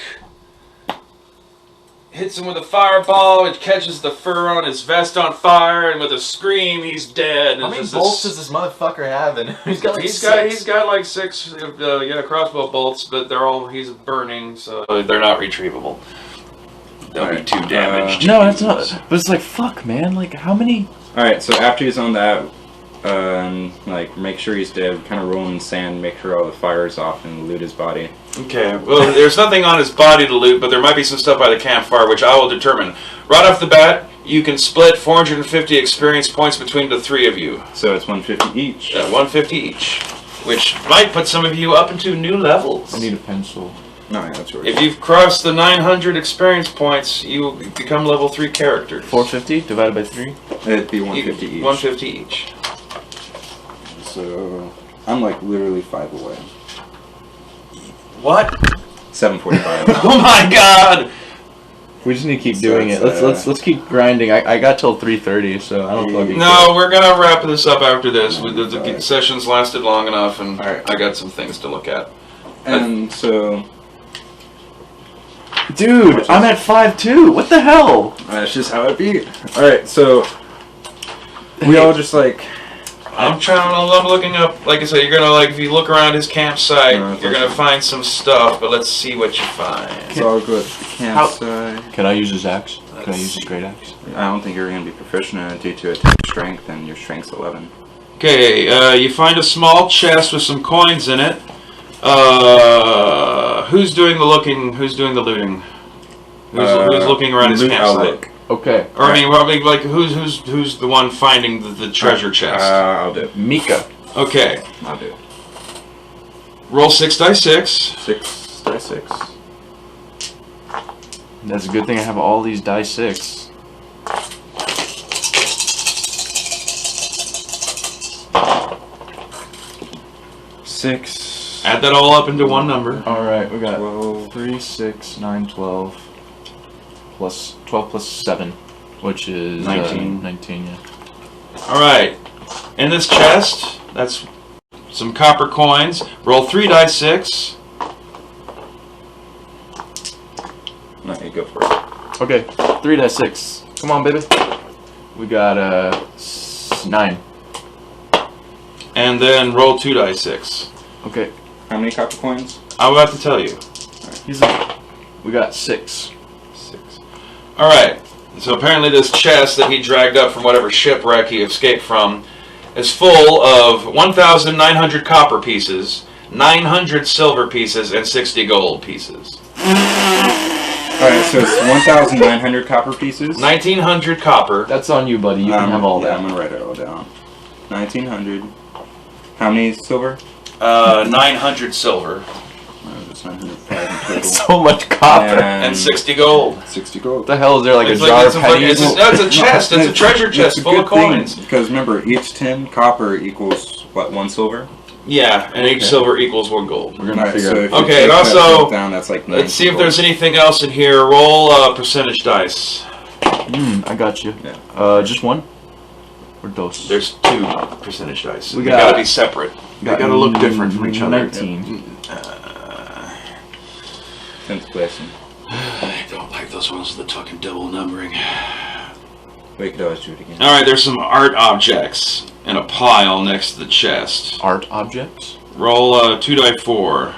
hits him with a fireball. It catches the fur on his vest on fire, and with a scream, he's dead. How And many just bolts does this motherfucker have in him? He's got like He's 6. got like 6 crossbow bolts, but he's burning, so they're not retrievable. They'll be too damaged. No, that's not. But it's like, fuck, man. Like, how many? Alright, so after he's on that, like, make sure he's dead, kind of roll in sand, make sure all the fire's off, and loot his body. Okay, well, there's nothing on his body to loot, but there might be some stuff by the campfire, which I will determine. Right off the bat, you can split 450 experience points between the 3 of you. So it's 150 each. 150 each, which might put some of you up into new levels. I need a pencil. No, yeah, that's right. If you've crossed the 900 experience points, you will become level 3 characters. 450 divided by 3. It'd be 150 each. 150 each. So I'm like literally 5 away. What? 745. Oh my god! We just need to keep So doing it. it's, Let's keep grinding. I got till 3:30, so I don't fucking. No, we're gonna wrap this up after this. The sessions lasted long enough, and Alright. I got some things to look at. And so Dude, I'm at 5-2. What the hell? that's just how it be. Alright, so we all just like I'm looking up. Like I said, you're gonna if you look around his campsite, you're gonna find some stuff. But let's see what you find. it's all good. Campsite. Can I use his axe? Can I use his Greataxe? I don't think you're gonna be proficient in it due to attack strength, and your strength's 11. Okay, you find a small chest with some coins in it. Who's doing the looking? Who's doing the looting? Who's looking around his Loot campsite? outlook. Okay. Or like who's the one finding the treasure chest? I'll do it. Mika. Okay, I'll do it. roll 6 dice 6. 6 die 6. That's a good thing I have all these die 6. Add that all up into one number. Alright, we got 12. 3, 6, 9, 12. Plus 12 plus 7, which is 19. 19, yeah. All right, in this chest, that's some copper coins. Roll 3 dice 6. No, you go for it. Okay, 3 die 6. Come on, baby. We got 9. And then roll 2 dice 6. Okay, How many copper coins? I'm about to tell you. we got 6. 6. All right. So apparently this chest that he dragged up from whatever shipwreck he escaped from is full of 1,900 copper pieces, 900 silver pieces, and 60 gold pieces. Alright, so it's 1,900 copper pieces. 1,900 copper. That's on you, buddy. You can have all yeah, that. I'm gonna write it all down. 1,900. How many silver? 900 silver. That's 905 in total. So much copper. And 60 gold. 60 gold. What the hell is there, like It's a jar of it's pennies? it's a chest. It's a treasure chest full of coins. Because remember, each 10 copper equals, what, 1 silver? Yeah, and each silver equals 1 gold. We're gonna Alright, figure so out. if you Okay, take and that also, stuff down, that's like 9 Let's see if gold. there's anything else in here. Roll percentage dice. I got you. Yeah. Just one? Or dos? There's 2 percentage dice. We They got- gotta be separate. They gotta look different from each other. 19. 10th place. I don't like those ones with the fucking double numbering. We could always do it again. Alright, there's some art objects in a pile next to the chest. Art objects? Roll 2 die 4.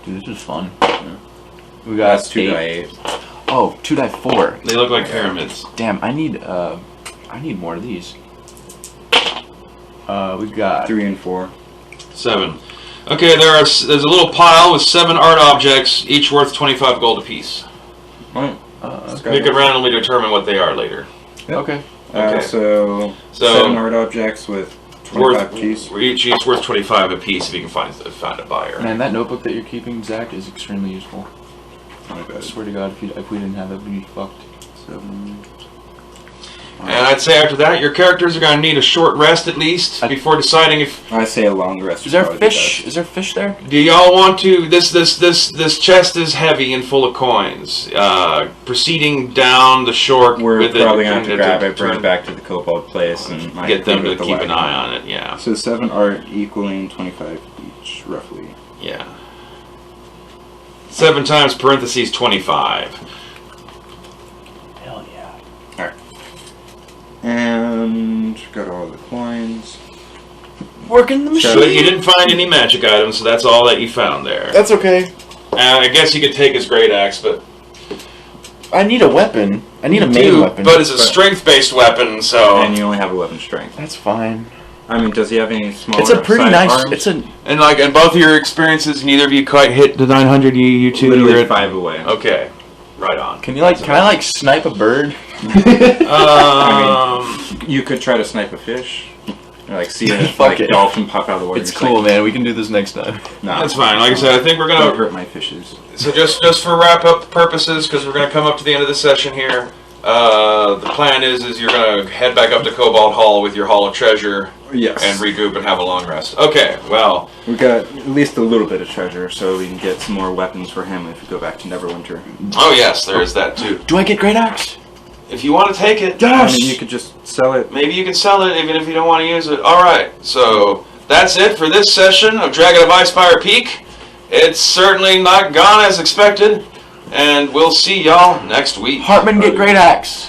Dude, this is fun. We got That's 2 die 8. Oh, 2 die 4. They look like pyramids. Damn, I need more of these. We got 3 and 4. 7. Okay, there's a little pile with 7 art objects, each worth 25 gold apiece. Right. We could randomly determine what they are later. okay. Okay. So 7 art objects with 25 piece. Each worth 25 a piece if you can find a buyer. Man, that notebook that you're keeping, Zach, is extremely useful. My I bad. swear to God, if we didn't have that, we'd be fucked. 7. And I'd say after that, your characters are going to need a short rest at least before deciding if. I say a long rest. Is there would probably be fish? best. Is there fish there? Do y'all want to? This chest is heavy and full of coins. Proceeding down the shore. We're with probably going to have to grab it, bring turn- it back to the kobold place, and Get them to with the keep an wagon. eye on it. Yeah. So 7 art equaling 25 each, roughly. Yeah. 7 times parentheses 25. Hell yeah. And got all the coins. Working the machine. But you didn't find any magic items, so that's all that you found there. That's okay. I guess you could take his great axe, but I need a weapon. I need a main Dude, weapon. But it's a strength-based weapon, so And you only have 11 strength. That's fine. I mean, does he have any smaller It's a pretty side nice. arms? It's a. and like in both of your experiences, neither of you quite hit the 900. You two, Literally you're at 5 away. okay, right on. Can you Can I snipe a bird? You could try to snipe a fish. Or like see a Fuck it. dolphin pop out of the water. It's Just cool, like, man. We can do this next time. Nah, That's fine. Like I said, I think we're don't gonna. hurt my fishes. So just for wrap up purposes, because we're gonna come up to the end of the session here. The plan is you're gonna head back up to Cobalt Hall with your Hall of Treasure Yes. and regroup and have a long rest. Okay, well, We got at least a little bit of treasure, so we can get some more weapons for him if we go back to Neverwinter. oh yes, there is that too. Do I get great axe? If you want to take it, I mean, you could just sell it. maybe you can sell it even if you don't want to use it. All right, so that's it for this session of Dragon of ICESPIRE Peak. It's certainly not gone as expected, and we'll see y'all next week. Hartmann, get great axe.